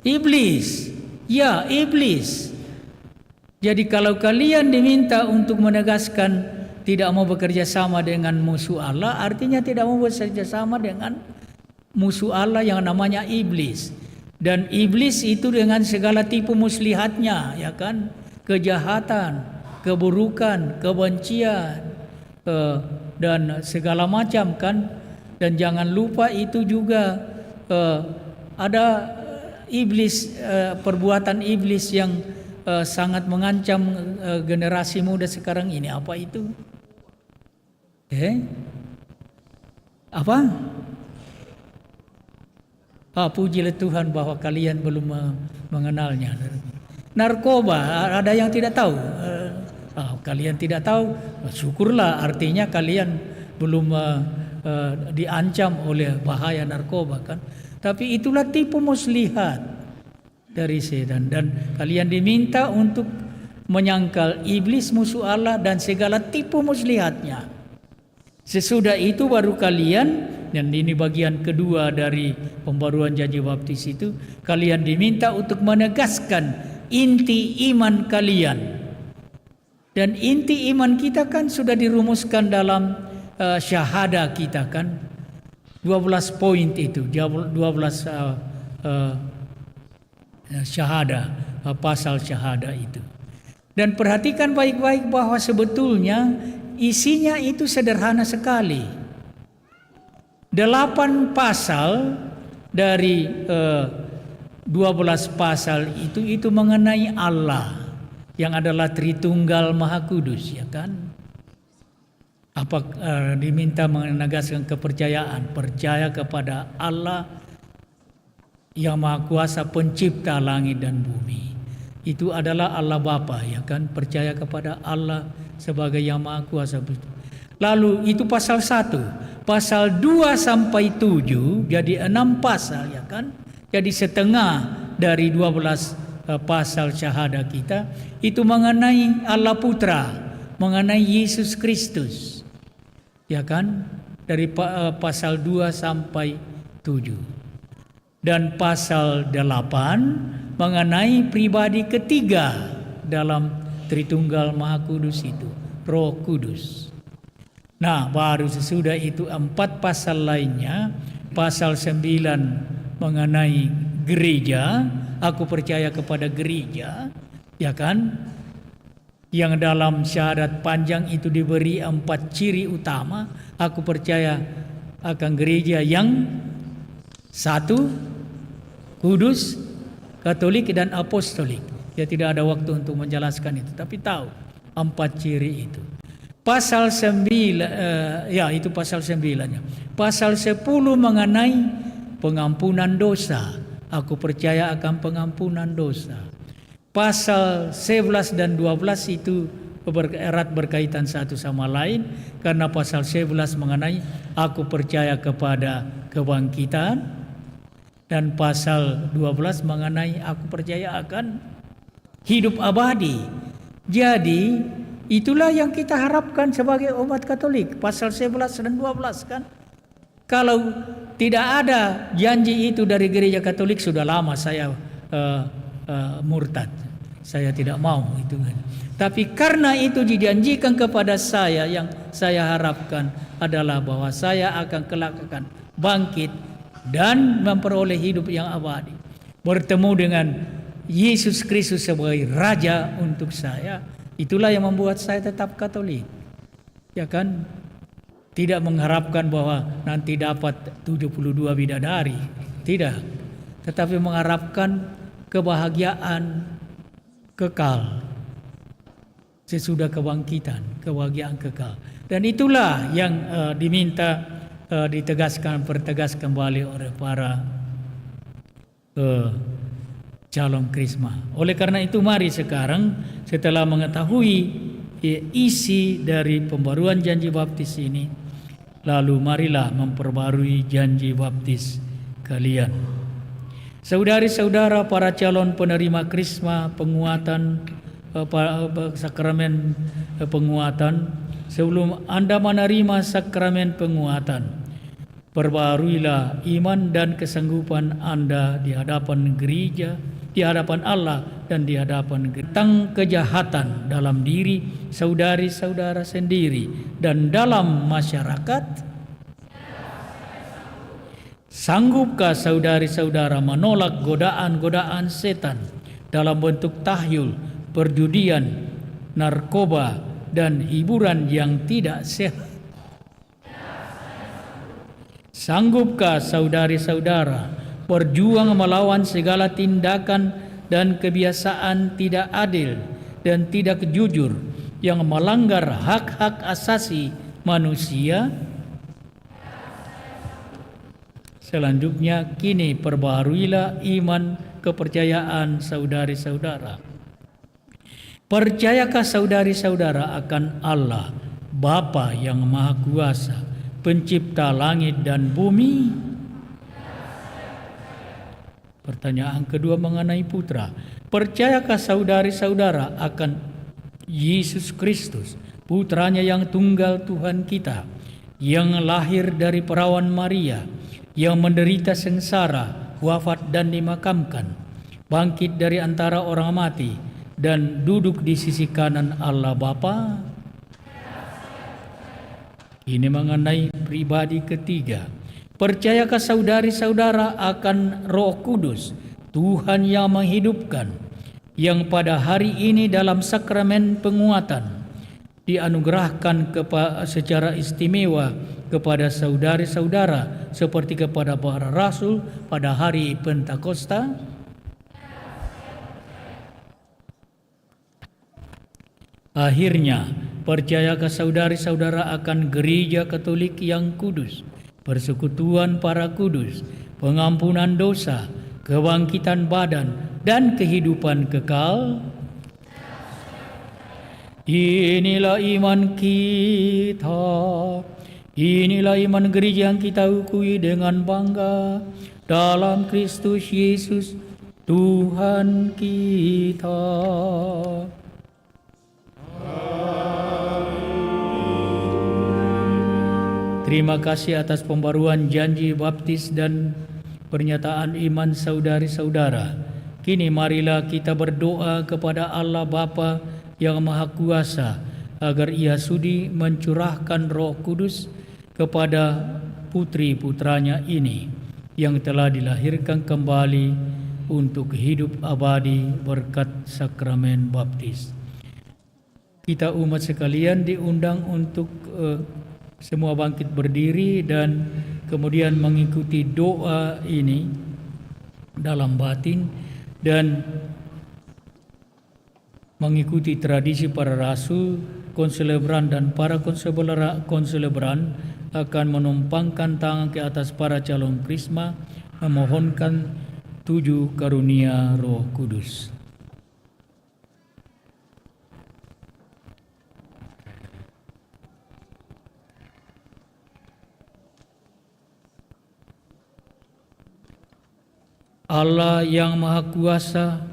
Iblis. Ya, iblis. Jadi kalau kalian diminta untuk menegaskan tidak mau bekerja sama dengan musuh Allah, artinya tidak mau bekerja sama dengan musuh Allah yang namanya iblis. Dan iblis itu dengan segala tipu muslihatnya, ya kan? Kejahatan, keburukan, kebencian, dan segala macam kan. Dan jangan lupa itu juga ada iblis, perbuatan iblis yang sangat mengancam generasi muda sekarang ini. Apa itu? Apa? Pujilah Tuhan bahwa kalian belum mengenalnya. Narkoba, ada yang tidak tahu? Kalian tidak tahu, syukurlah, artinya kalian belum diancam oleh bahaya narkoba kan. Tapi itulah tipu muslihat dari setan, dan kalian diminta untuk menyangkal iblis musuh Allah dan segala tipu muslihatnya. Sesudah itu baru kalian, dan ini bagian kedua dari pembaruan janji baptis itu, kalian diminta untuk menegaskan inti iman kalian. Dan inti iman kita kan sudah dirumuskan dalam syahada kita kan, 12 poin itu, 12 syahada, pasal syahada itu. Dan perhatikan baik-baik bahwa sebetulnya isinya itu sederhana sekali. 8 pasal dari 12 pasal itu mengenai Allah yang adalah Tritunggal Maha Kudus, ya kan? Diminta menegaskan kepercayaan, percaya kepada Allah yang Maha Kuasa, pencipta langit dan bumi. Itu adalah Allah Bapa, ya kan? Percaya kepada Allah sebagai yang Maha Kuasa. Lalu itu pasal 1, pasal 2 sampai 7 jadi 6 pasal, ya kan? Jadi setengah dari 12 pasal syahada kita itu mengenai Allah Putra, mengenai Yesus Kristus, ya kan? Dari pasal 2 sampai 7. Dan pasal 8 mengenai pribadi ketiga dalam Tritunggal Maha Kudus itu, Roh Kudus. Nah, baru sesudah itu 4 pasal lainnya, pasal 9 mengenai gereja, aku percaya kepada gereja, ya kan? Yang dalam syahadat panjang itu diberi 4 ciri utama. Aku percaya akan gereja yang 1, kudus, katolik, dan apostolik. Ya, tidak ada waktu untuk menjelaskan itu, tapi tahu 4 ciri itu. Pasal 9, itu pasal 9-nya. Pasal 10 mengenai pengampunan dosa. Aku percaya akan pengampunan dosa. Pasal 11 dan 12 itu erat berkaitan satu sama lain, karena pasal 11 mengenai aku percaya kepada kebangkitan, dan pasal 12 mengenai aku percaya akan hidup abadi. Jadi itulah yang kita harapkan sebagai umat Katolik, pasal 11 dan 12 kan. Kalau tidak ada janji itu dari gereja Katolik, sudah lama saya murtad. Saya tidak mau itu. Tapi karena itu dijanjikan kepada saya, yang saya harapkan adalah bahwa saya akan kelak akan bangkit dan memperoleh hidup yang abadi. Bertemu dengan Yesus Kristus sebagai Raja untuk saya, itulah yang membuat saya tetap Katolik. Ya kan? Tidak mengharapkan bahwa nanti dapat 72 bidadari. Tidak. Tetapi mengharapkan kebahagiaan kekal sesudah kebangkitan, kebahagiaan kekal. Dan itulah yang diminta pertegas kembali oleh para calon krisma. Oleh karena itu mari sekarang setelah mengetahui isi dari pembaruan janji baptis ini, lalu marilah memperbarui janji baptis kalian. Saudari-saudara para calon penerima krisma penguatan sakramen penguatan, sebelum Anda menerima sakramen penguatan, perbaharuilah iman dan kesanggupan Anda di hadapan gereja, di hadapan Allah dan di hadapan gereja. Tentang kejahatan dalam diri saudari-saudara sendiri dan dalam masyarakat. Sanggupkah saudari-saudara menolak godaan-godaan setan dalam bentuk tahyul, perjudian, narkoba, dan hiburan yang tidak sehat? Sanggupkah saudari-saudara berjuang melawan segala tindakan dan kebiasaan tidak adil dan tidak jujur yang melanggar hak-hak asasi manusia? Selanjutnya, kini perbaharuilah iman kepercayaan saudari-saudara. Percayakah saudari-saudara akan Allah, Bapa yang Maha Kuasa, Pencipta langit dan bumi? Pertanyaan kedua mengenai putra. Percayakah saudari-saudara akan Yesus Kristus, putranya yang tunggal Tuhan kita, yang lahir dari perawan Maria, yang menderita sengsara, wafat dan dimakamkan, bangkit dari antara orang mati, dan duduk di sisi kanan Allah Bapa? Ini mengenai pribadi ketiga. Percayakah saudari-saudara akan Roh Kudus, Tuhan yang menghidupkan, yang pada hari ini dalam sakramen penguatan dianugerahkan secara istimewa kepada saudari-saudara seperti kepada para rasul pada hari Pentakosta? Akhirnya, percayakah saudari-saudara akan gereja Katolik yang kudus, persekutuan para kudus, pengampunan dosa, kebangkitan badan, dan kehidupan kekal? Inilah iman kita, inilah iman gereja yang kita ukui dengan bangga dalam Kristus Yesus Tuhan kita. Terima kasih atas pembaruan janji baptis dan pernyataan iman saudari-saudara. Kini marilah kita berdoa kepada Allah Bapa yang Maha Kuasa agar Ia sudi mencurahkan Roh Kudus kepada putri-putranya ini yang telah dilahirkan kembali untuk hidup abadi berkat sakramen baptis. Kita umat sekalian diundang untuk semua bangkit berdiri dan kemudian mengikuti doa ini dalam batin dan mengikuti tradisi para rasul, konselebran dan para konselebran akan menumpangkan tangan ke atas para calon krisma memohonkan 7 karunia Roh Kudus. Allah yang Maha Kuasa,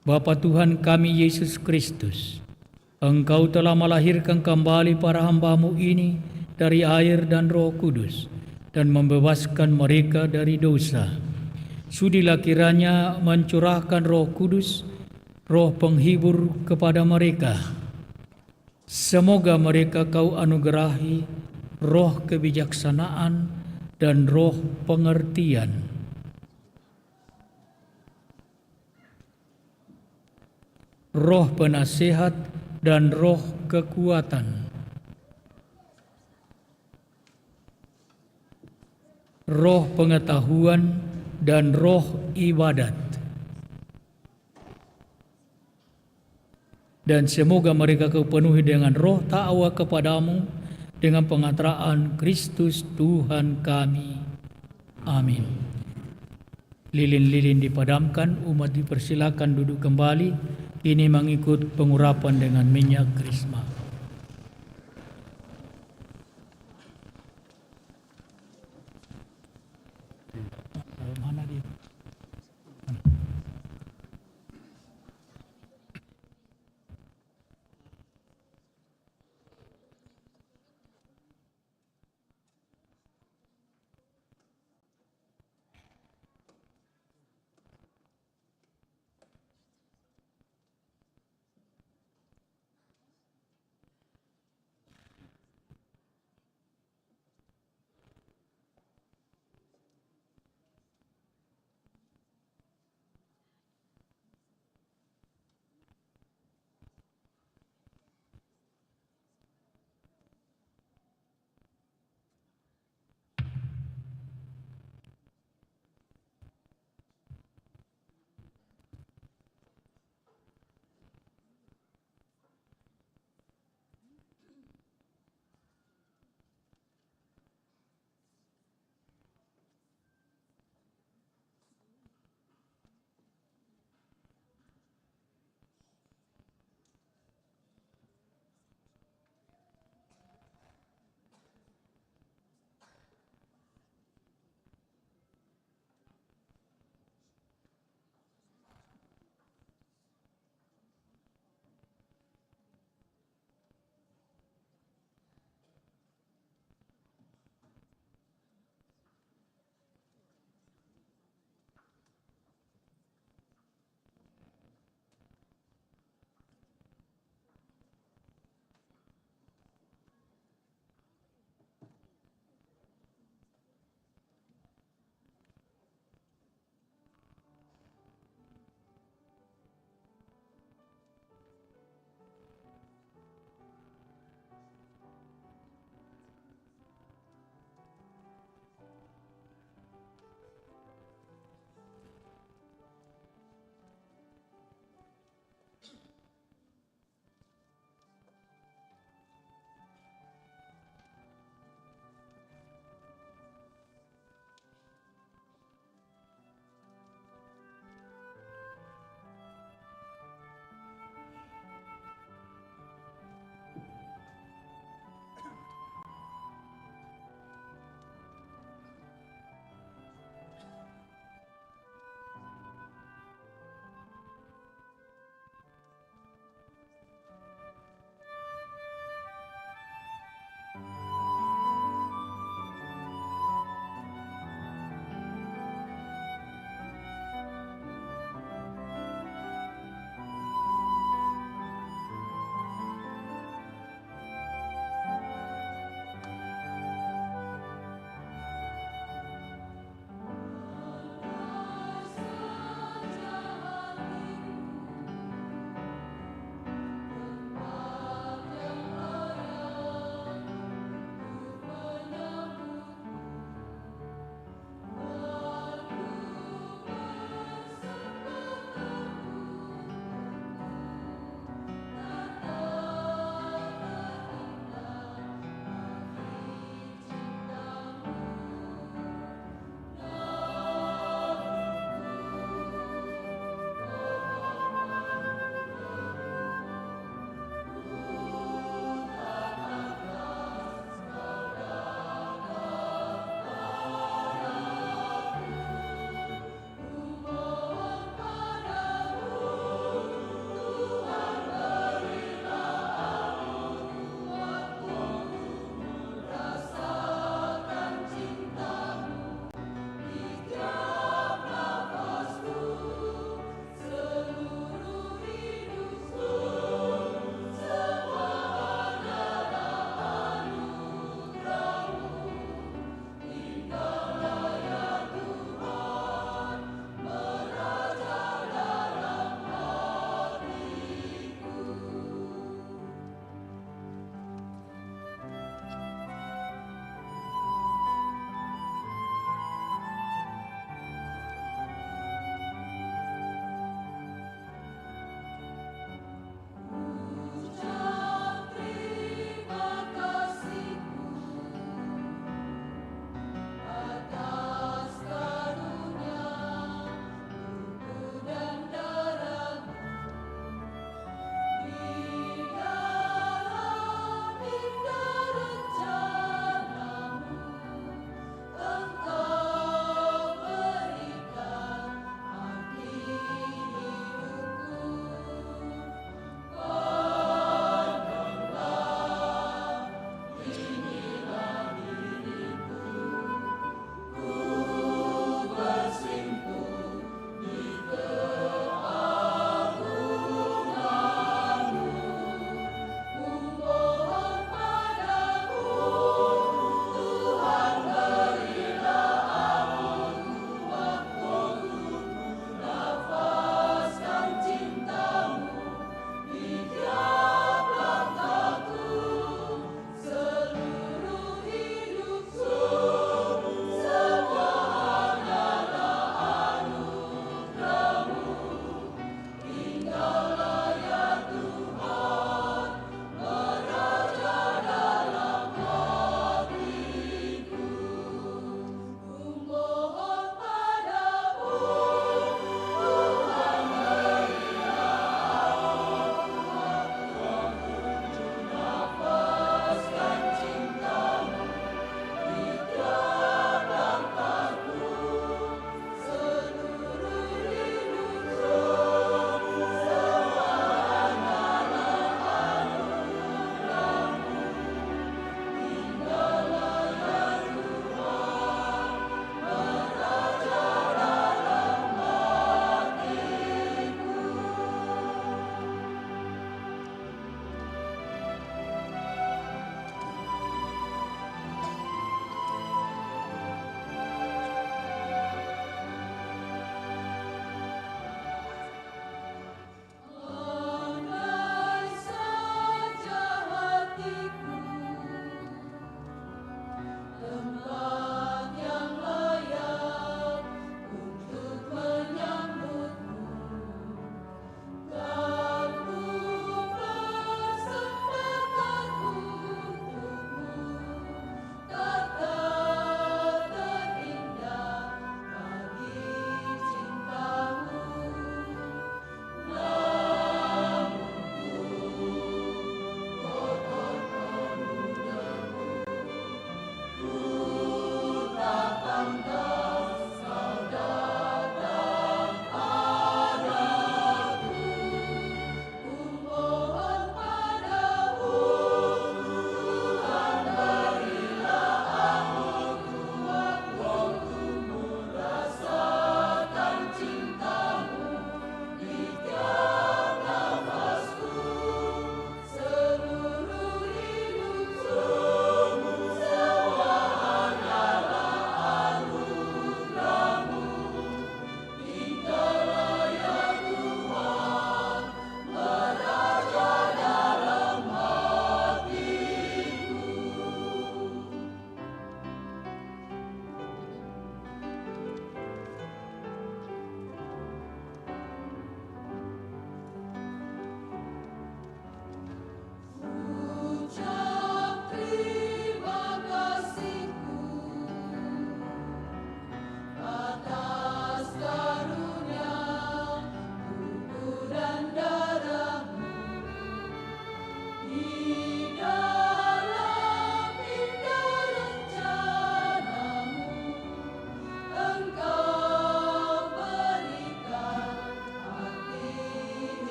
Bapa Tuhan kami Yesus Kristus, Engkau telah melahirkan kembali para hamba-Mu ini dari air dan Roh Kudus dan membebaskan mereka dari dosa. Sudilah kiranya mencurahkan Roh Kudus, Roh penghibur kepada mereka. Semoga mereka Kau anugerahi roh kebijaksanaan, dan roh pengertian, roh penasihat dan roh kekuatan, roh pengetahuan dan roh ibadat. Dan semoga mereka kepenuhi dengan roh takwa kepadamu dengan pengataraan Kristus Tuhan kami. Amin. Lilin-lilin dipadamkan, umat dipersilakan duduk kembali. Ini mengikut pengurapan dengan minyak krisma. Mana dia?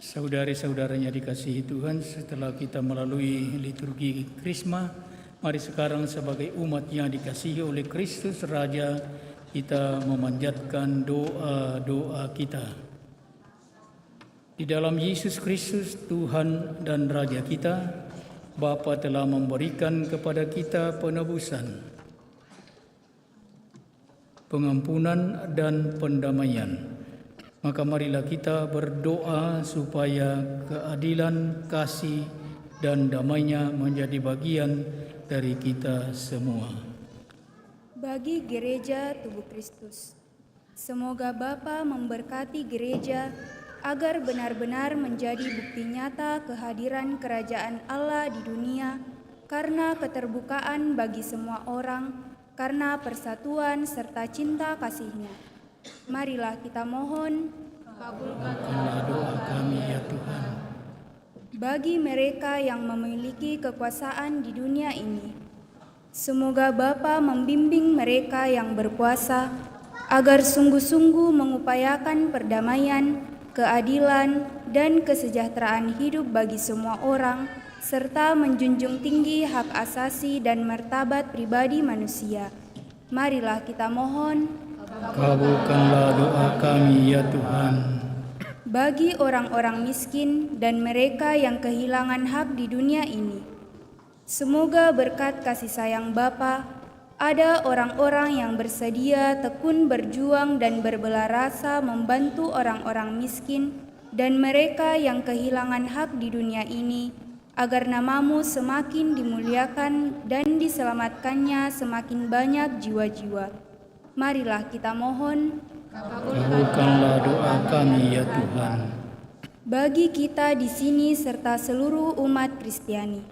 Saudari-saudaranya dikasihi Tuhan, setelah kita melalui liturgi Krisma, mari sekarang sebagai umat yang dikasihi oleh Kristus Raja, kita memanjatkan doa-doa kita. Di dalam Yesus Kristus, Tuhan dan Raja kita, Bapa telah memberikan kepada kita penebusan, pengampunan dan pendamaian. Maka marilah kita berdoa supaya keadilan, kasih, dan damainya menjadi bagian dari kita semua. Bagi gereja tubuh Kristus, semoga Bapa memberkati gereja agar benar-benar menjadi bukti nyata kehadiran kerajaan Allah di dunia karena keterbukaan bagi semua orang, karena persatuan serta cinta kasih-Nya. Marilah kita mohon, Kabulkanlah doa kami ya Tuhan. bagi mereka yang memiliki kekuasaan di dunia ini. Semoga Bapa membimbing mereka yang berkuasa agar sungguh-sungguh mengupayakan perdamaian, keadilan, dan kesejahteraan hidup bagi semua orang, serta menjunjung tinggi hak asasi dan martabat pribadi manusia. Marilah kita mohon, Kabulkanlah doa kami ya Tuhan. bagi orang-orang miskin dan mereka yang kehilangan hak di dunia ini. Semoga berkat kasih sayang Bapa, ada orang-orang yang bersedia tekun berjuang dan berbelah rasa membantu orang-orang miskin dan mereka yang kehilangan hak di dunia ini, agar namamu semakin dimuliakan dan diselamatkannya semakin banyak jiwa-jiwa. Marilah kita mohon, Kabulkanlah doa kami ya Tuhan. bagi kita di sini serta seluruh umat Kristiani.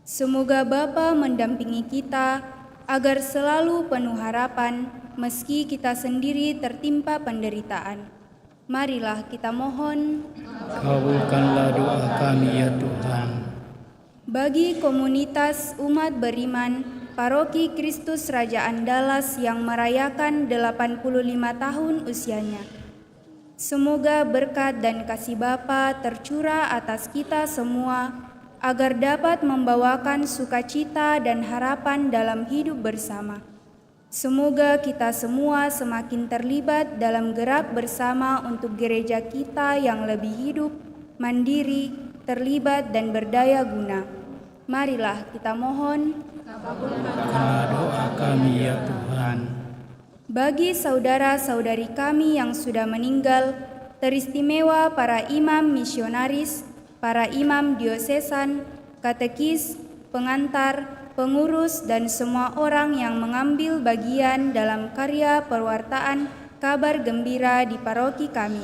Semoga Bapa mendampingi kita agar selalu penuh harapan meski kita sendiri tertimpa penderitaan. Marilah kita mohon, Kabulkanlah doa kami ya Tuhan. bagi komunitas umat beriman Paroki Kristus Raja Andalas yang merayakan 85 tahun usianya. Semoga berkat dan kasih Bapa tercurah atas kita semua, agar dapat membawakan sukacita dan harapan dalam hidup bersama. Semoga kita semua semakin terlibat dalam gerak bersama untuk gereja kita yang lebih hidup, mandiri, terlibat, dan berdaya guna. Marilah kita mohon, Kabulkanlah doa kami ya Tuhan. bagi saudara-saudari kami yang sudah meninggal, teristimewa para imam misionaris, para imam diosesan, katekis, pengantar, pengurus, dan semua orang yang mengambil bagian dalam karya perwartaan kabar gembira di paroki kami.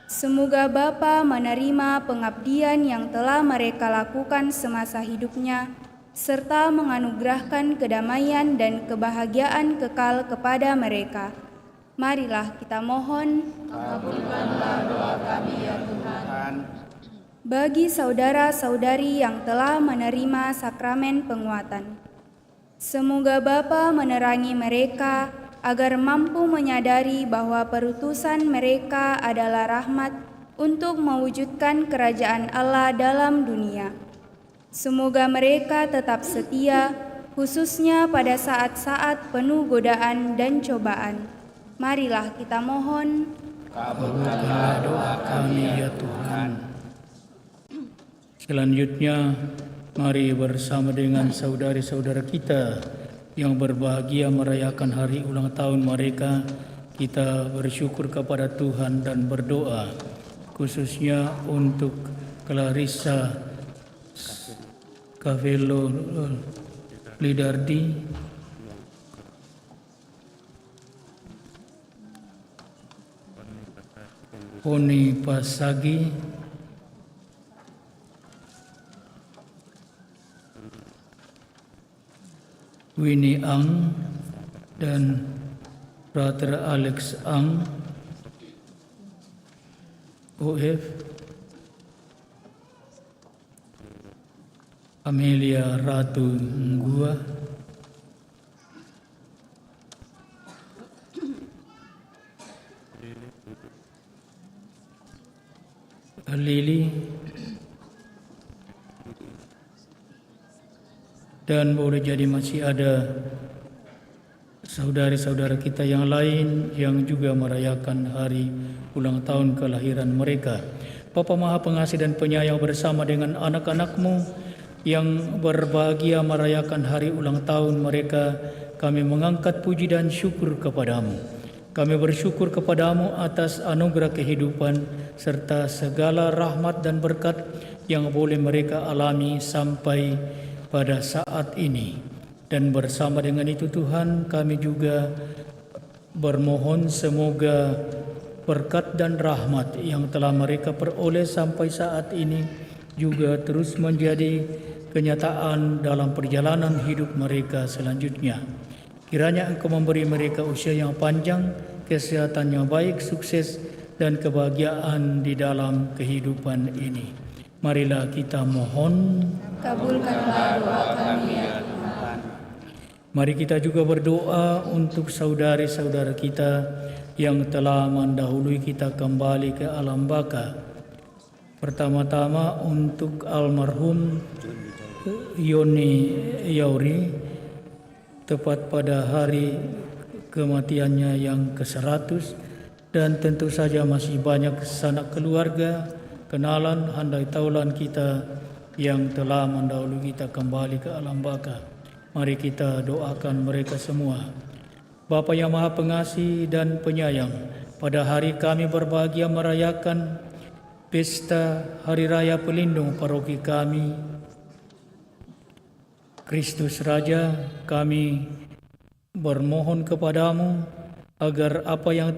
Semoga Bapa menerima pengabdian yang telah mereka lakukan semasa hidupnya, serta menganugerahkan kedamaian dan kebahagiaan kekal kepada mereka. Marilah kita mohon, Kabulkanlah doa kami ya Tuhan. bagi saudara-saudari yang telah menerima sakramen penguatan. Semoga Bapa menerangi mereka agar mampu menyadari bahwa perutusan mereka adalah rahmat untuk mewujudkan kerajaan Allah dalam dunia. Semoga mereka tetap setia, khususnya pada saat-saat penuh godaan dan cobaan. Marilah kita mohon, Kabulkanlah doa kami ya Tuhan. Selanjutnya, mari bersama dengan saudari-saudara kita yang berbahagia merayakan hari ulang tahun mereka, kita bersyukur kepada Tuhan dan berdoa, khususnya untuk Clarissa Cavello Lidardi, Poni Pasagi, Winnie Ang, dan Brother Alex Ang, OF, Amelia Ratu Nggua, Lili, dan boleh jadi masih ada saudara-saudara kita yang lain yang juga merayakan hari ulang tahun kelahiran mereka. Bapa Maha Pengasih dan Penyayang, bersama dengan anak-anak-Mu yang berbahagia merayakan hari ulang tahun mereka, kami mengangkat puji dan syukur kepadamu. Kami bersyukur kepadamu atas anugerah kehidupan serta segala rahmat dan berkat yang boleh mereka alami sampai pada saat ini. Dan bersama dengan itu Tuhan, kami juga bermohon semoga berkat dan rahmat yang telah mereka peroleh sampai saat ini juga terus menjadi kenyataan dalam perjalanan hidup mereka selanjutnya. Kiranya Engkau memberi mereka usia yang panjang, kesehatan yang baik, sukses, dan kebahagiaan di dalam kehidupan ini. Marilah kita mohon. Kabulkanlah doa kami ya Tuhan. Mari kita juga berdoa untuk saudari-saudara kita yang telah mendahului kita kembali ke alam baka. Pertama-tama untuk almarhum Yoni Yauri, tepat pada hari kematiannya yang ke-100, dan tentu saja masih banyak sanak keluarga, kenalan, handai taulan kita yang telah mendahului kita kembali ke alam baka. Mari kita doakan mereka semua. Bapa yang Maha Pengasih dan Penyayang, pada hari kami berbahagia merayakan pesta Hari Raya Pelindung paroki kami, Kristus Raja, kami bermohon kepadamu agar apa yang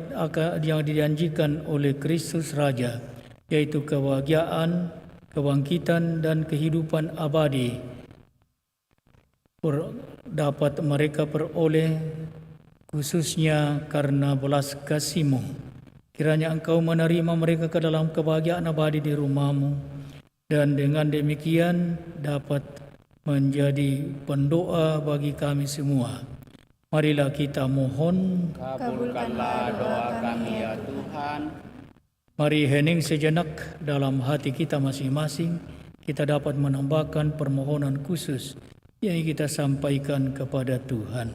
dijanjikan oleh Kristus Raja, yaitu kebahagiaan, kebangkitan, dan kehidupan abadi, dapat mereka peroleh khususnya karena belas kasih-Mu. Kiranya Engkau menerima mereka ke dalam kebahagiaan abadi di rumah-Mu, dan dengan demikian dapat menjadi pendoa bagi kami semua. Marilah kita mohon. Kabulkanlah doa kami ya Tuhan. Mari hening sejenak dalam hati kita masing-masing, kita dapat menambahkan permohonan khusus yang kita sampaikan kepada Tuhan.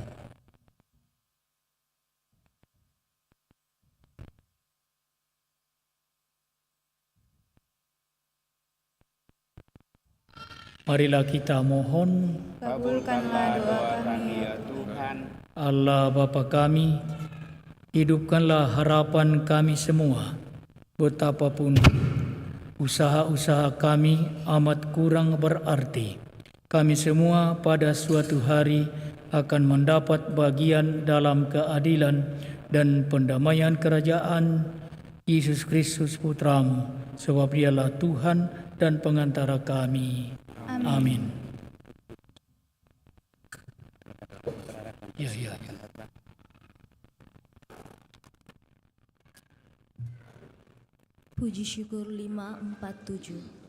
Marilah kita mohon. Kabulkanlah doa kami ya Tuhan. Allah Bapa kami, hidupkanlah harapan kami semua. Betapapun usaha-usaha kami amat kurang berarti, kami semua pada suatu hari akan mendapat bagian dalam keadilan dan pendamaian kerajaan Yesus Kristus Putra-Mu, sebab Dialah Tuhan dan pengantara kami. Amin. Ya. Puji syukur 547.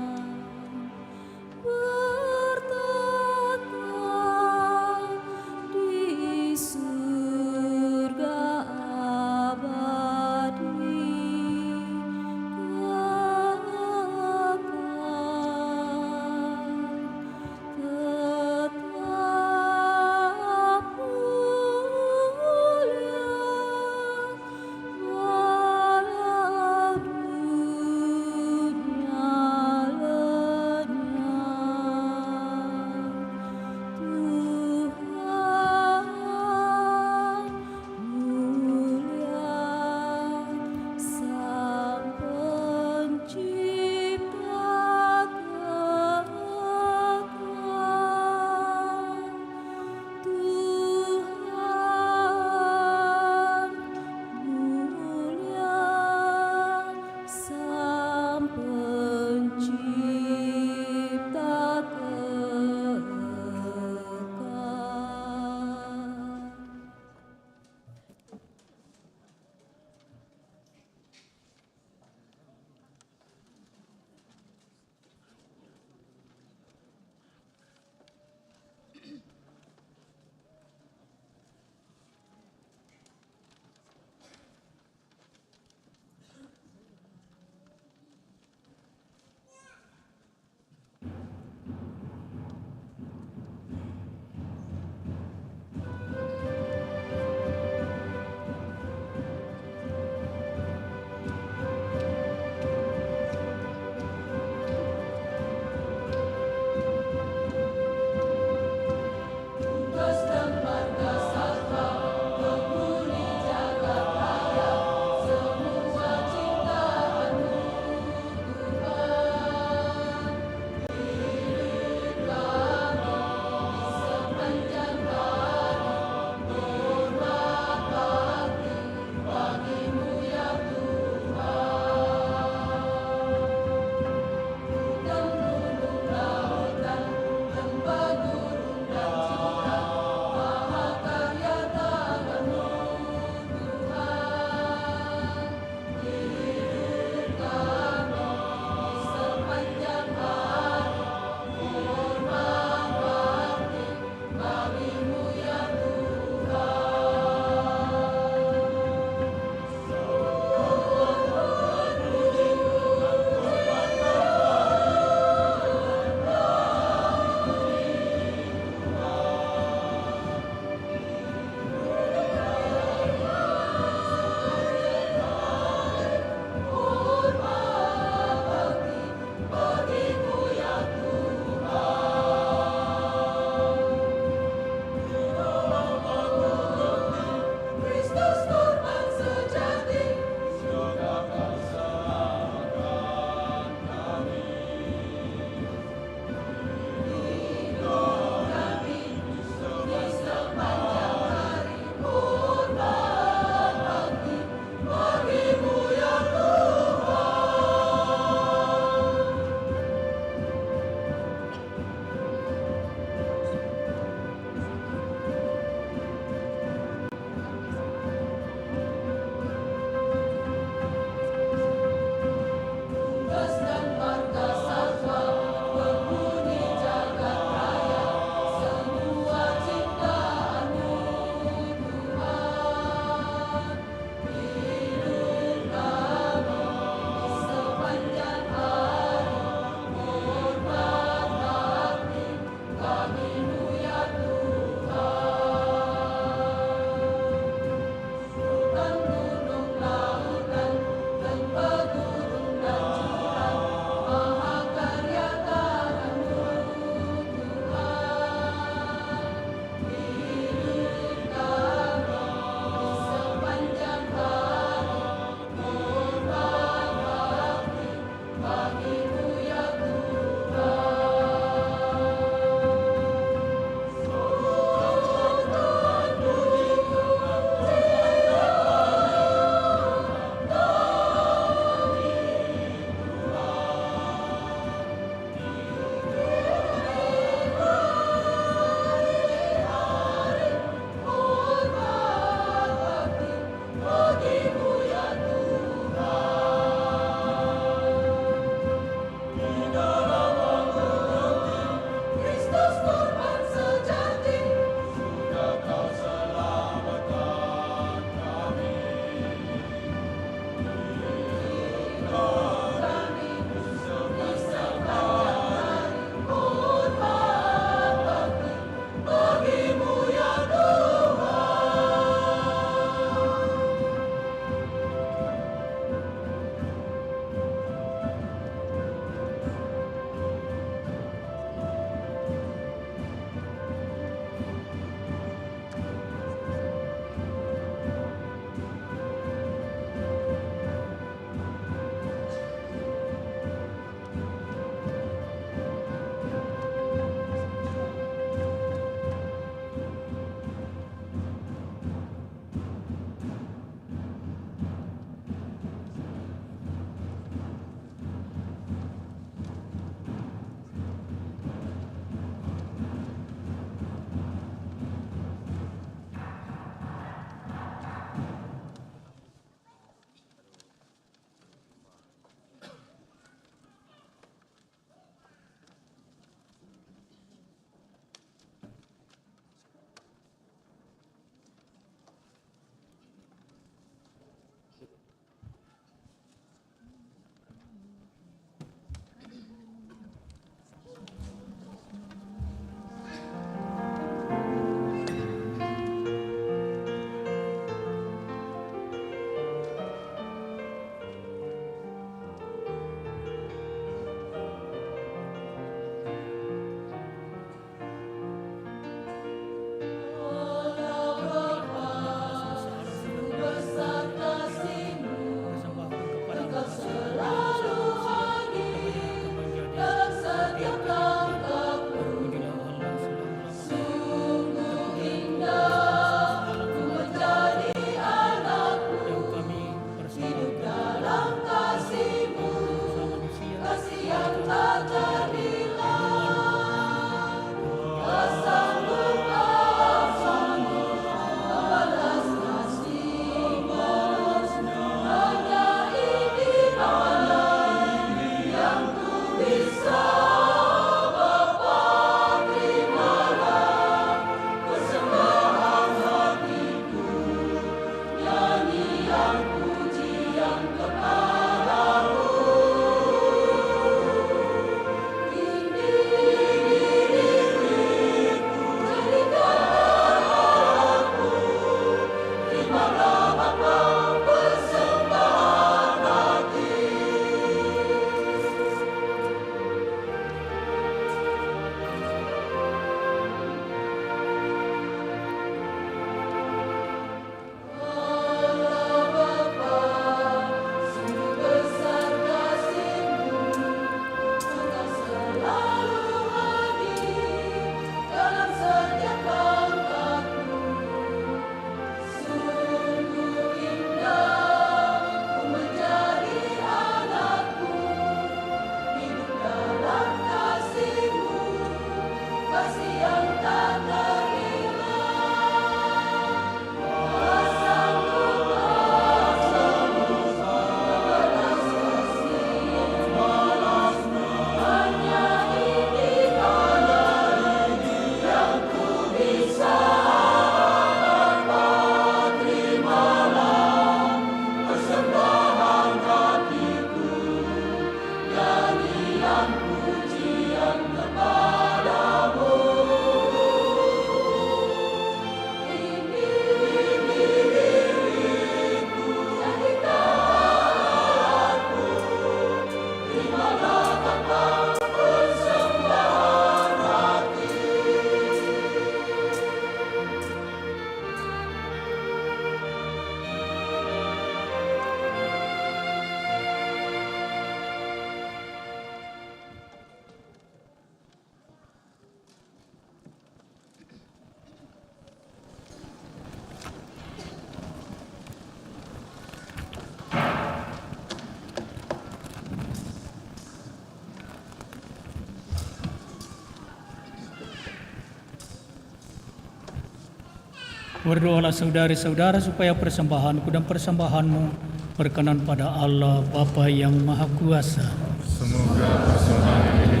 Berdoalah saudara-saudara supaya persembahanku dan persembahanmu berkenan pada Allah Bapa yang Maha Kuasa. Semoga persembahan ini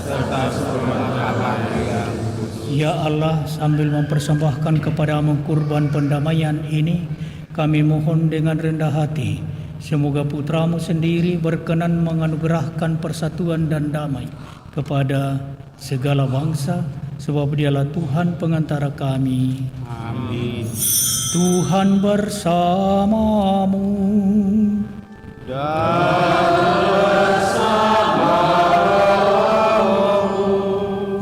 serta seluruh Ya Allah, sambil mempersembahkan kepadamu kurban pendamaian ini, kami mohon dengan rendah hati, semoga putramu sendiri berkenan menganugerahkan persatuan dan damai kepada segala bangsa, sebab dialah Tuhan pengantara kami. Amin. Tuhan bersamamu.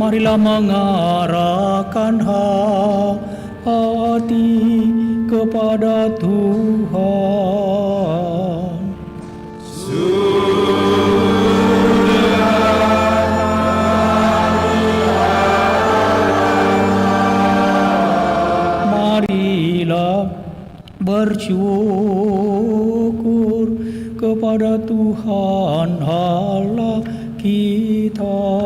Marilah mengarahkan hati kepada Tuhan. Marilah bersyukur kepada Tuhan Allah kita.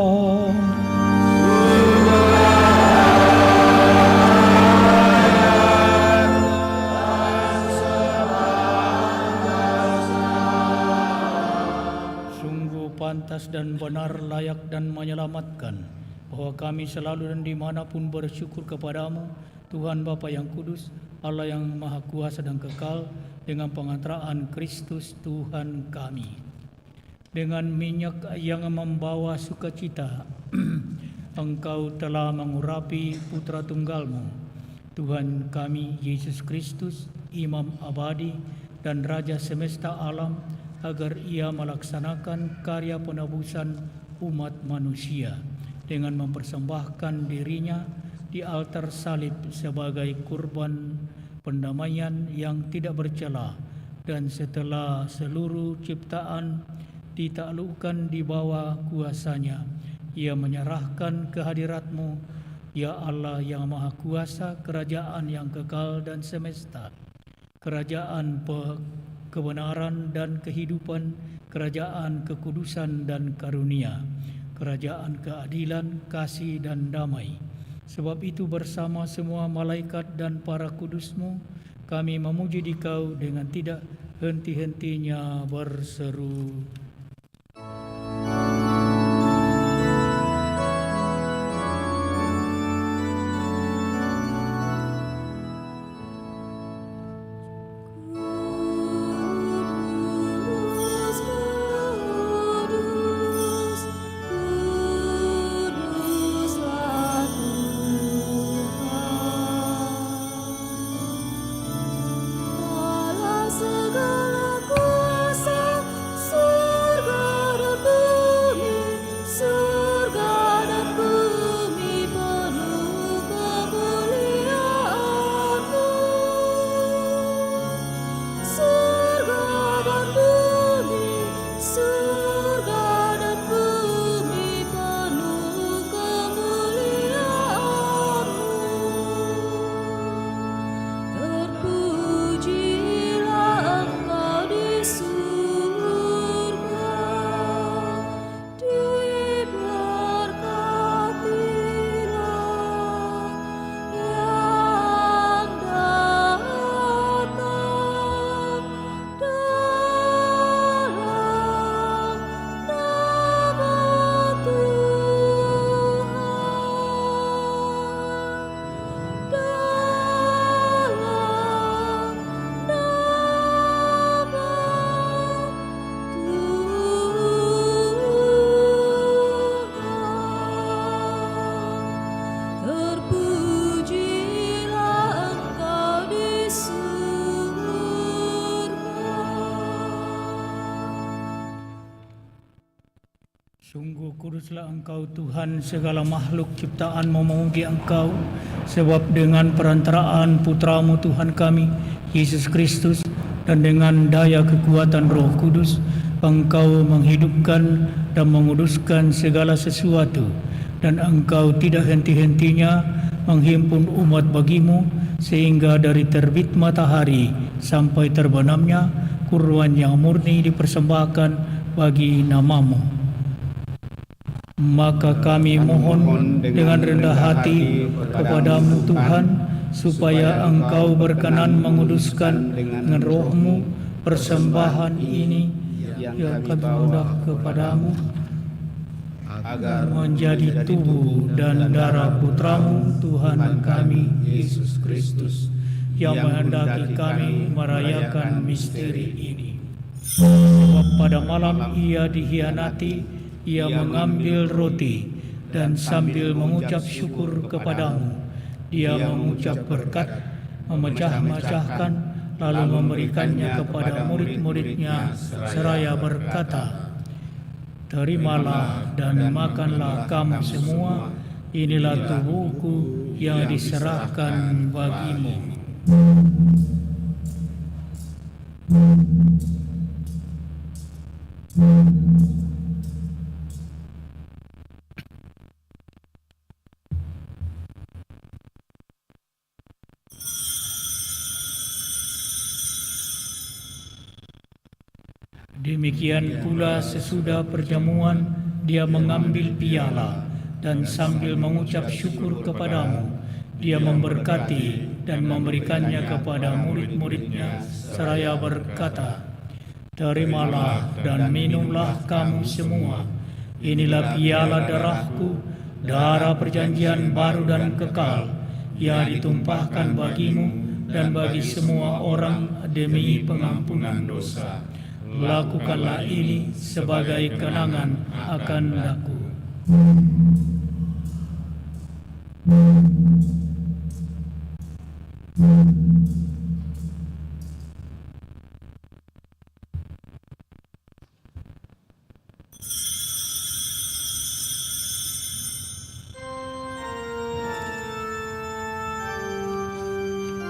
Pantas dan benar, layak dan menyelamatkan, bahwa kami selalu dan dimanapun bersyukur kepadamu, Tuhan Bapa yang kudus, Allah yang maha kuasa dan kekal, dengan pengantaraan Kristus Tuhan kami. Dengan minyak yang membawa sukacita, Engkau telah mengurapi putra tunggalmu, Tuhan kami Yesus Kristus, Imam abadi dan Raja semesta alam, agar ia melaksanakan karya penebusan umat manusia dengan mempersembahkan dirinya di altar salib sebagai kurban pendamaian yang tidak bercela, dan setelah seluruh ciptaan ditaklukkan di bawah kuasanya, ia menyerahkan kehadiratmu, ya Allah yang maha kuasa, kerajaan yang kekal dan semesta, kerajaan kebenaran dan kehidupan, kerajaan kekudusan dan karunia, kerajaan keadilan, kasih dan damai. Sebab itu bersama semua malaikat dan para kudus-Mu, kami memuji Dikau dengan tidak henti-hentinya berseru. Segala kuasa, surga dan bumi, Sungguh kuduslah Engkau Tuhan, segala makhluk ciptaan memuji Engkau, sebab dengan perantaraan Putra-Mu Tuhan kami, Yesus Kristus, dan dengan daya kekuatan Roh Kudus, Engkau menghidupkan dan menguduskan segala sesuatu, dan Engkau tidak henti-hentinya menghimpun umat bagimu, sehingga dari terbit matahari sampai terbenamnya kurban yang murni dipersembahkan bagi nama-Mu. Maka kami mohon dengan rendah hati kepadamu Tuhan, supaya Engkau berkenan menguduskan dengan roh-Mu persembahan ini yang kami mohon kepadamu, agar menjadi tubuh dan darah Putra-Mu Tuhan kami Yesus Kristus, yang menghendaki kami merayakan misteri ini. Sebab pada malam Ia dihianati, Ia mengambil roti dan sambil mengucap syukur kepadamu, Dia mengucap berkat, memecah-mecahkan, lalu memberikannya kepada murid-muridnya seraya berkata, "Terimalah dan makanlah kamu semua, inilah tubuhku yang diserahkan bagimu." Demikian pula sesudah perjamuan, Dia mengambil piala dan sambil mengucap syukur kepadamu, Dia memberkati dan memberikannya kepada murid-muridnya seraya berkata, "Terimalah dan minumlah kamu semua, inilah piala darahku, darah perjanjian baru dan kekal, yang ditumpahkan bagimu dan bagi semua orang demi pengampunan dosa. Lakukanlah ini sebagai kenangan akan aku."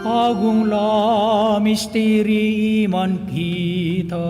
Agunglah misteri iman kita.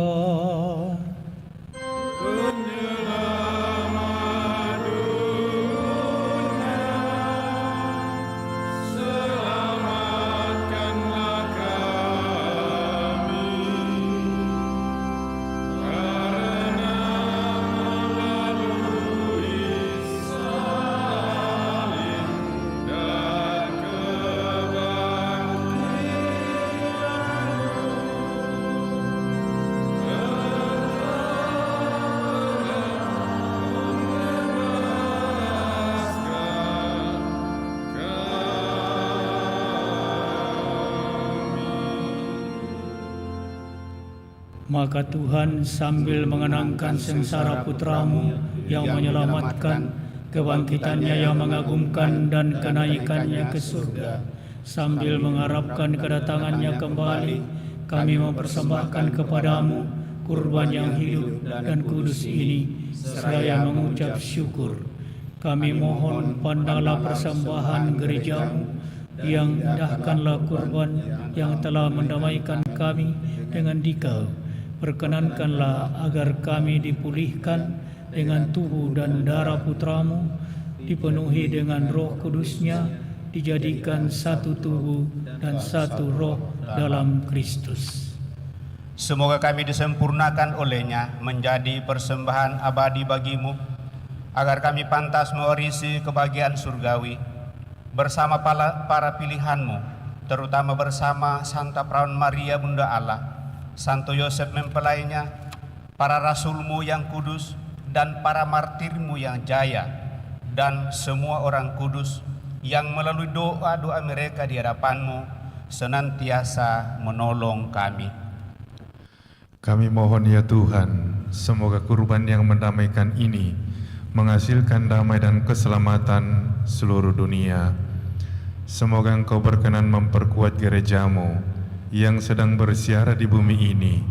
Maka Tuhan sambil mengenangkan sengsara Putra-Mu yang menyelamatkan, kebangkitannya yang mengagumkan dan kenaikannya ke surga, sambil mengharapkan kedatangannya kembali, kami mempersembahkan kepadamu kurban yang hidup dan kudus ini, seraya mengucap syukur. Kami mohon pandanglah persembahan gerejamu, yang indahkanlah kurban yang telah mendamaikan kami dengan Dikau. Perkenankanlah agar kami dipulihkan dengan tubuh dan darah Putra-Mu, dipenuhi dengan Roh Kudus-Nya, dijadikan satu tubuh dan satu roh dalam Kristus. Semoga kami disempurnakan oleh-Nya menjadi persembahan abadi bagimu, agar kami pantas mewarisi kebahagiaan surgawi bersama para pilihan-Mu, terutama bersama Santa Perawan Maria Bunda Allah, Santo Yosef mempelainya, para rasul-Mu yang kudus, dan para martir-Mu yang jaya, dan semua orang kudus yang melalui doa-doa mereka di hadapan-Mu senantiasa menolong kami. Kami mohon ya Tuhan, semoga kurban yang mendamaikan ini menghasilkan damai dan keselamatan seluruh dunia. Semoga Engkau berkenan memperkuat gereja-Mu yang sedang bersiara di bumi ini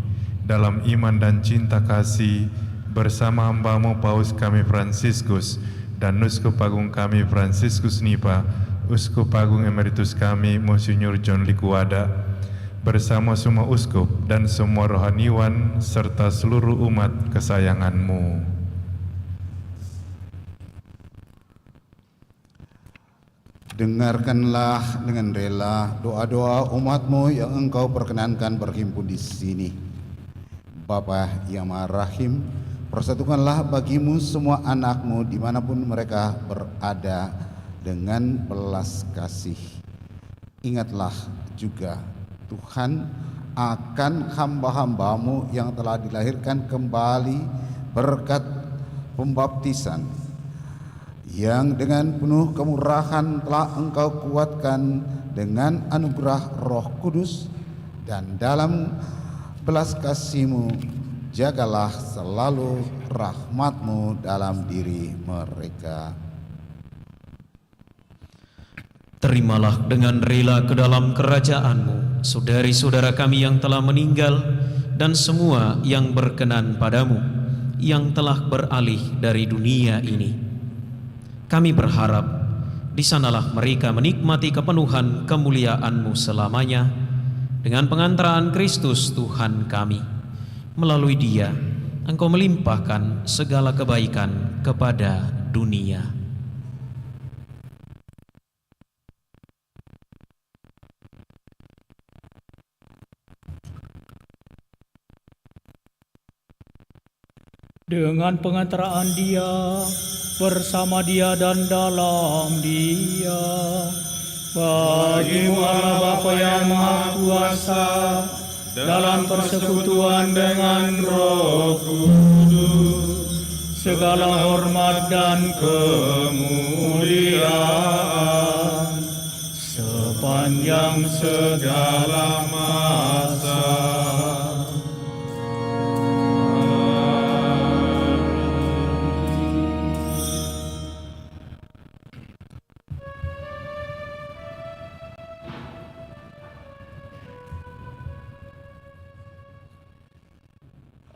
dalam iman dan cinta kasih, bersama hamba-Mu Paus kami Fransiskus dan Uskup Agung kami Fransiskus Nipa, Uskup Agung Emeritus kami Monsinyur John Likuada, bersama semua uskup dan semua rohaniwan serta seluruh umat kesayangan-Mu. Dengarkanlah dengan rela doa-doa umat-Mu yang Engkau perkenankan berhimpun di sini. Bapa yang Maha Rahim, Persatukanlah bagimu semua anakmu dimanapun mereka berada dengan belas kasih. Ingatlah juga Tuhan akan hamba-hambamu yang telah dilahirkan kembali berkat pembaptisan, yang dengan penuh kemurahan telah Engkau kuatkan dengan anugerah Roh Kudus, dan dalam belas kasih-Mu jagalah selalu rahmat-Mu dalam diri mereka. Terimalah dengan rela ke dalam kerajaan-Mu saudari-saudara kami yang telah meninggal dan semua yang berkenan padamu, yang telah beralih dari dunia ini. Kami berharap di sanalah mereka menikmati kepenuhan kemuliaan-Mu selamanya dengan pengantaraan Kristus Tuhan kami. Melalui Dia Engkau melimpahkan segala kebaikan kepada dunia. Dengan pengantaraan Dia, bersama Dia dan dalam Dia, bagi-Mu Allah Bapa yang Maha Kuasa, dalam persekutuan dengan Roh Kudus, segala hormat dan kemuliaan sepanjang segala masa.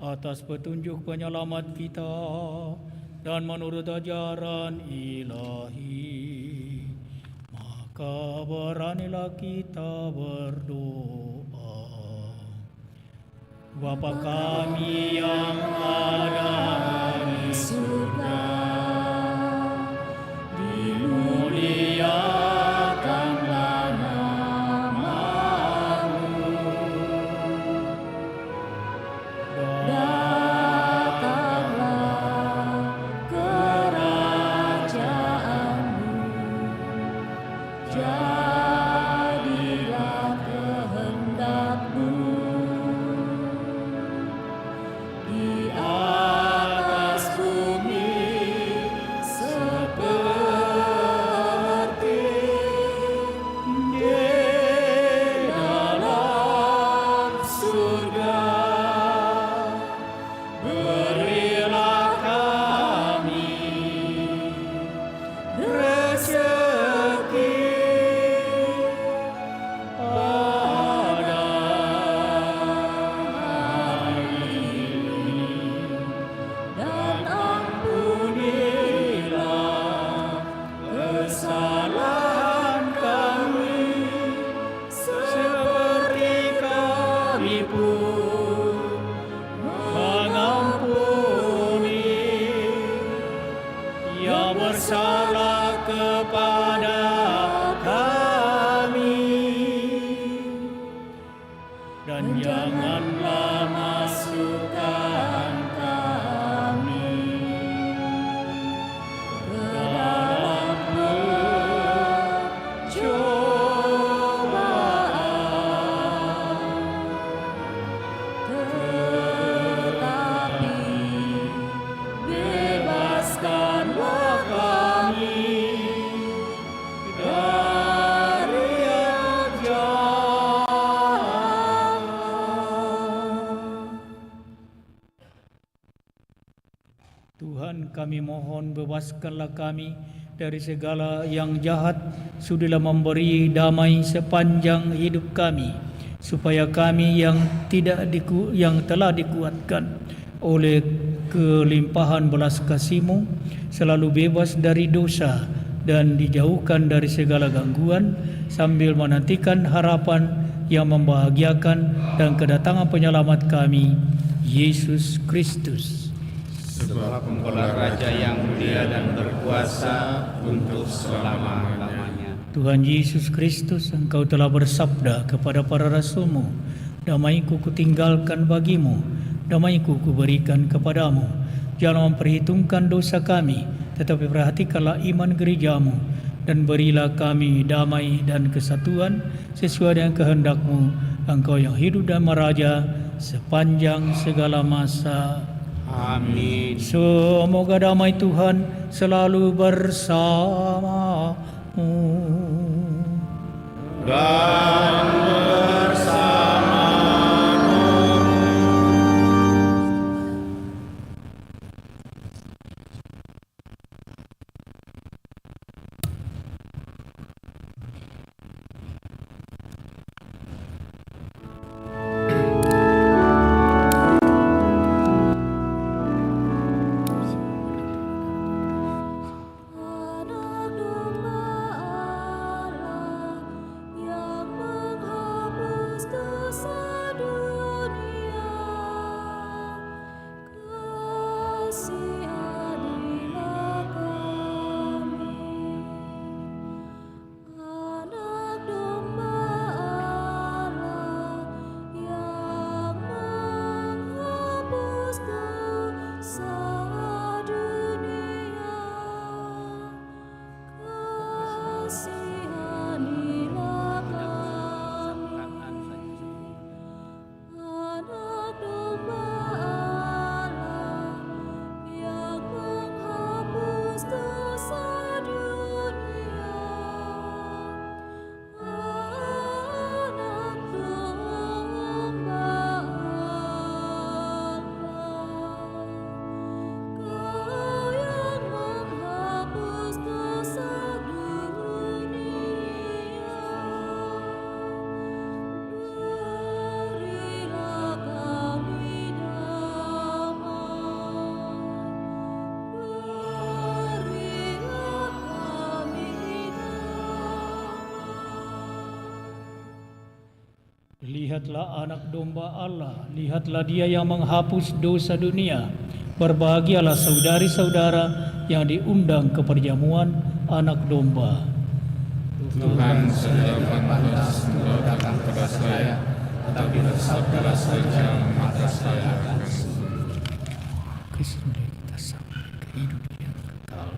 Atas petunjuk penyelamat kita dan menurut ajaran ilahi, maka beranilah kita berdoa. Bapa kami yang ada di surga, dimuliakanlah nama-Mu. Datanglah kerajaan-Mu, jadilah kehendak-Mu di atas bumi seperti di dalam surga. Berilah kami rezeki pada hari ini, dan ampunilah kesalahan kami seperti kami pun mengampuni yang bersalah kepada kami, dan janganlah masukkan kami ke dalam pencobaan, tetapi bebaskanlah kami dari yang jahat. Tuhan, kami mohon bebaskanlah kami dari segala yang jahat, sudilah memberi damai sepanjang hidup kami, supaya kami yang telah dikuatkan oleh kelimpahan belas kasih-Mu selalu bebas dari dosa dan dijauhkan dari segala gangguan, sambil menantikan harapan yang membahagiakan dan kedatangan penyelamat kami, Yesus Kristus. Sebab Engkaulah Raja yang mulia dan berkuasa untuk selama-lamanya. Tuhan Yesus Kristus, Engkau telah bersabda kepada para rasul-Mu, damai-Ku kutinggalkan bagimu, damai-Ku kuberikan kepadamu. jangan memperhitungkan dosa kami, tetapi perhatikanlah iman gerejamu, dan berilah kami damai dan kesatuan sesuai dengan kehendak-Mu, Engkau yang hidup dan meraja sepanjang segala masa. Amin. Semoga damai Tuhan selalu bersamamu. Dan Anak domba Allah yang menghapus dosa dunia, kasihanilah kami. Anak domba Allah yang menghapus dosa dunia, kasihanilah kami. Anak domba Allah yang menghapus dosa dunia, anak domba Allah, Kau yang menghapus dosa dunia, berilah kami damai, berilah kami damai. Lihatlah anak domba Allah, lihatlah dia yang menghapus dosa dunia. Berbahagialah saudari-saudara yang diundang ke perjamuan anak domba. Tuhan sudah pantas engkau datang kepada saya, tetapi bersabdalah saja maka saya akan sembuh. Kristus kita sampai ke hidup yang kekal.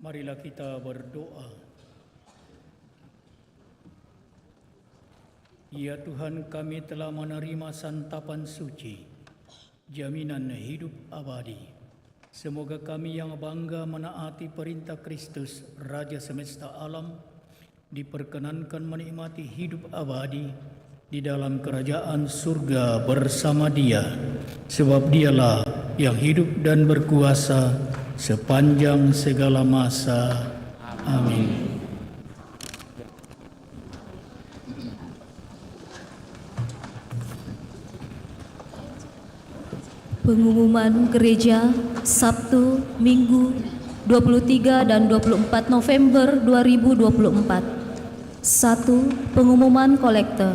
Marilah kita berdoa. Ya Tuhan, kami telah menerima santapan suci, jaminan hidup abadi. Semoga kami yang bangga menaati perintah Kristus, Raja semesta alam, diperkenankan menikmati hidup abadi di dalam kerajaan surga bersama Dia, sebab Dialah yang hidup dan berkuasa sepanjang segala masa. Amin. Pengumuman gereja Sabtu, Minggu 23 dan 24 November 2024. 1. Pengumuman kolekte.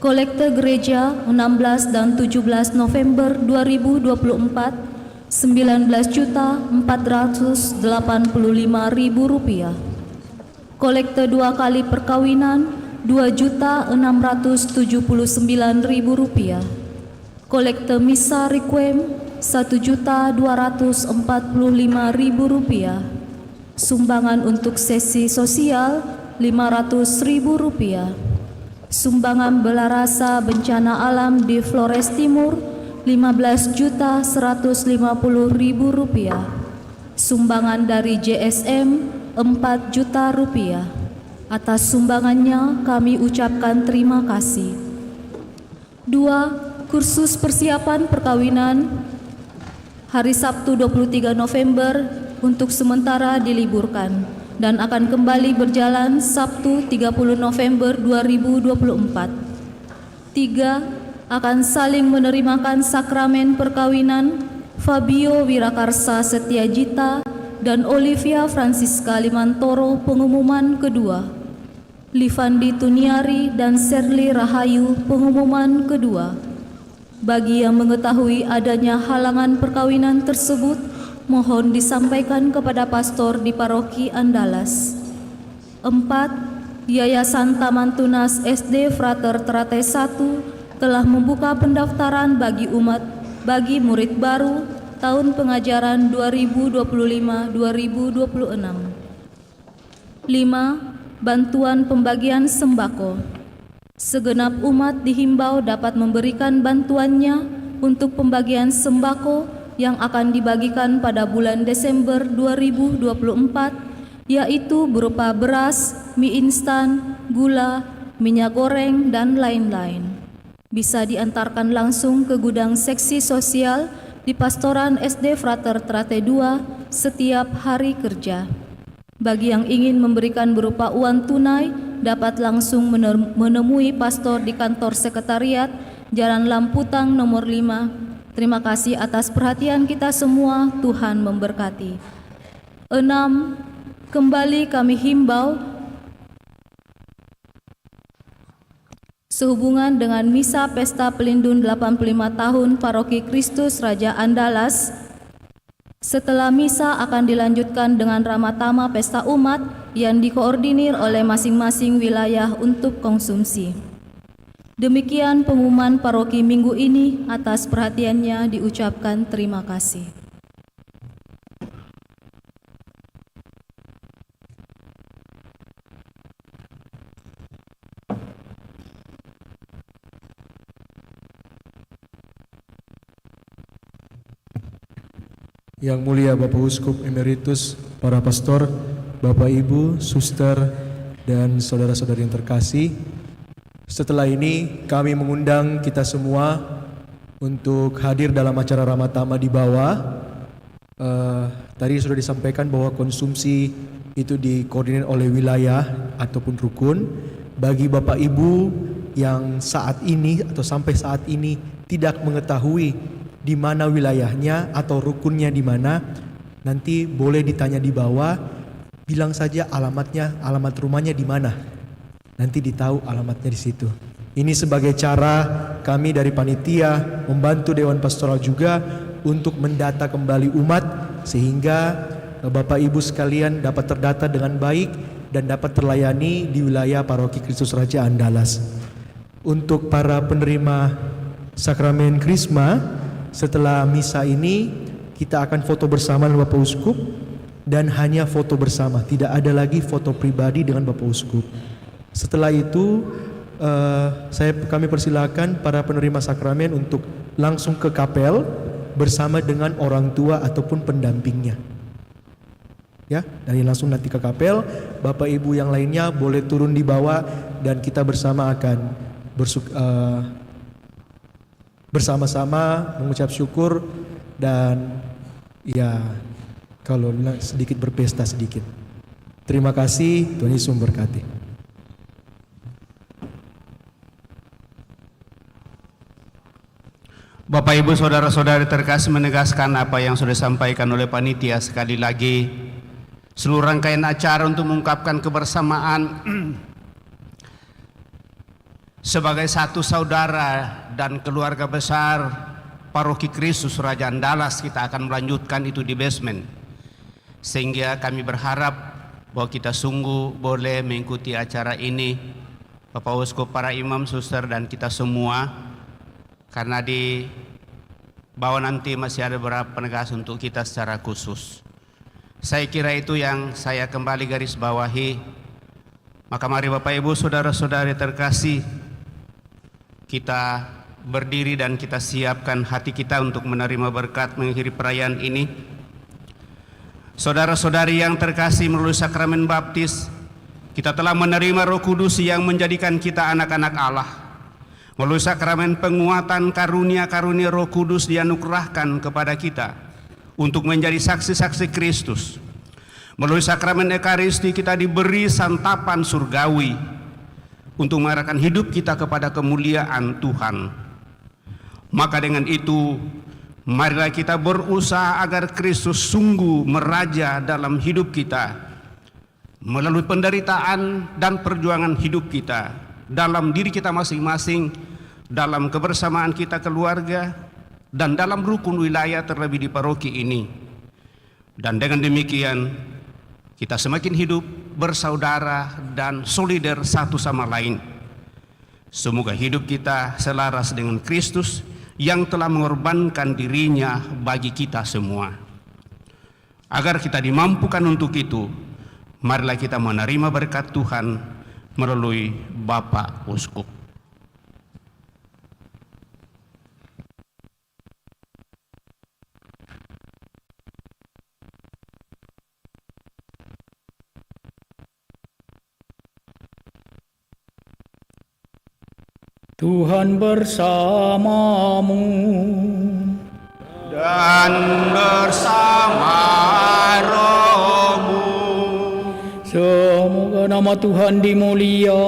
Kolekte gereja 16 dan 17 November 2024 Rp19.485.000. Kolekte 2 kali perkawinan Rp2.679.000. Kolekte misa requiem Rp1.245.000. Sumbangan untuk sesi sosial Rp500.000. Sumbangan belarasa bencana alam di Flores Timur Rp15.150.000. Sumbangan dari JSM Rp4 juta. Atas sumbangannya kami ucapkan terima kasih. 2. Kursus persiapan perkawinan hari Sabtu 23 November untuk sementara diliburkan dan akan kembali berjalan Sabtu 30 November 2024. 3. Akan saling menerimakan sakramen perkawinan Fabio Wirakarsa Setiajita dan Olivia Francisca Limantoro. Pengumuman kedua. Livandi Tuniari dan Serli Rahayu. Pengumuman kedua. Bagi yang mengetahui adanya halangan perkawinan tersebut, mohon disampaikan kepada pastor di paroki Andalas. 4. Yayasan Taman Tunas SD Frater Trate 1 telah membuka pendaftaran bagi murid baru tahun pengajaran 2025-2026. 5. Bantuan pembagian sembako. Segenap umat dihimbau dapat memberikan bantuannya untuk pembagian sembako yang akan dibagikan pada bulan Desember 2024, yaitu berupa beras, mie instan, gula, minyak goreng, dan lain-lain. Bisa diantarkan langsung ke gudang seksi sosial di Pastoran SD Frater Trate 2 setiap hari kerja. Bagi yang ingin memberikan berupa uang tunai, dapat langsung menemui pastor di kantor sekretariat Jalan Lamputang nomor 5. Terima kasih atas perhatian kita semua. Tuhan memberkati. 6. Kembali kami himbau sehubungan dengan misa pesta pelindung 85 tahun Paroki Kristus Raja Andalas. Setelah misa akan dilanjutkan dengan ramatama pesta umat yang dikoordinir oleh masing-masing wilayah untuk konsumsi. Demikian pengumuman paroki minggu ini. Atas perhatiannya diucapkan terima kasih. Yang mulia Bapak Uskup Emeritus, para pastor, Bapak Ibu, suster, dan saudara-saudari yang terkasih, setelah ini kami mengundang kita semua untuk hadir dalam acara Ramatama di bawah. Tadi sudah disampaikan bahwa konsumsi itu dikoordinir oleh wilayah ataupun rukun. Bagi Bapak Ibu yang saat ini atau sampai saat ini tidak mengetahui di mana wilayahnya atau rukunnya di mana, nanti boleh ditanya di bawah, bilang saja alamatnya, alamat rumahnya di mana. Nanti ditahu alamatnya di situ. Ini sebagai cara kami dari panitia membantu Dewan Pastoral juga untuk mendata kembali umat sehingga Bapak Ibu sekalian dapat terdata dengan baik dan dapat terlayani di wilayah Paroki Kristus Raja Andalas. Untuk para penerima sakramen Krisma, setelah misa ini kita akan foto bersama dengan Bapak Uskup dan hanya foto bersama, tidak ada lagi foto pribadi dengan Bapak Uskup. Setelah itu kami persilakan para penerima sakramen untuk langsung ke kapel bersama dengan orang tua ataupun pendampingnya. Ya, dan langsung nanti ke kapel, Bapak Ibu yang lainnya boleh turun di bawah dan kita bersama akan bersama-sama mengucap syukur dan ya kalau sedikit berpesta sedikit. Terima kasih, Tuhan Yesus memberkati. Bapak Ibu saudara-saudari terkasih, menegaskan apa yang sudah disampaikan oleh panitia. Sekali lagi seluruh rangkaian acara untuk mengungkapkan kebersamaan sebagai satu saudara dan keluarga besar Paroki Kristus Raja Andalas, kita akan melanjutkan itu di basement, sehingga kami berharap bahwa kita sungguh boleh mengikuti acara ini, Bapak Uskup, para imam, suster, dan kita semua. Karena di bawah nanti masih ada beberapa penegasan untuk kita secara khusus. Saya kira itu yang saya kembali garis bawahi. Maka mari Bapak Ibu saudara-saudari terkasih, kita berdiri dan kita siapkan hati kita untuk menerima berkat mengakhiri perayaan ini. Saudara-saudari yang terkasih, melalui sakramen baptis kita telah menerima Roh Kudus yang menjadikan kita anak-anak Allah. Melalui sakramen penguatan karunia-karunia Roh Kudus dianugerahkan kepada kita untuk menjadi saksi-saksi Kristus. Melalui sakramen Ekaristi kita diberi santapan surgawi untuk mengarahkan hidup kita kepada kemuliaan Tuhan. Maka dengan itu, marilah kita berusaha agar Kristus sungguh meraja dalam hidup kita, melalui penderitaan dan perjuangan hidup kita, dalam diri kita masing-masing, dalam kebersamaan kita keluarga, dan dalam rukun wilayah terlebih di paroki ini. Dan dengan demikian kita semakin hidup bersaudara dan solider satu sama lain. Semoga hidup kita selaras dengan Kristus yang telah mengorbankan dirinya bagi kita semua. Agar kita dimampukan untuk itu, marilah kita menerima berkat Tuhan melalui Bapak Uskup. Tuhan bersamamu dan bersama rohmu. Semoga nama Tuhan dimuliakan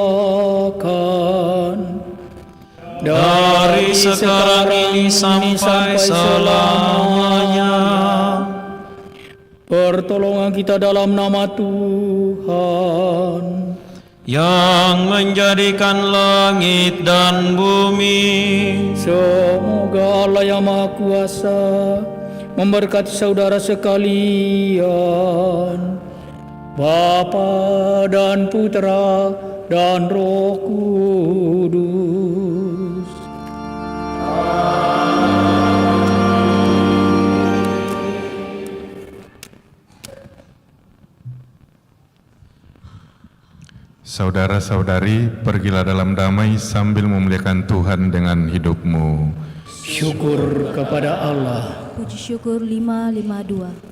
dari sekarang ini sampai selamanya. Pertolongan kita dalam nama Tuhan yang menjadikan langit dan bumi. Semoga Allah yang Maha Kuasa memberkati saudara sekalian, Bapa dan Putra dan Roh Kudus. Saudara-saudari, pergilah dalam damai sambil memuliakan Tuhan dengan hidupmu. Syukur kepada Allah. Puji syukur 552.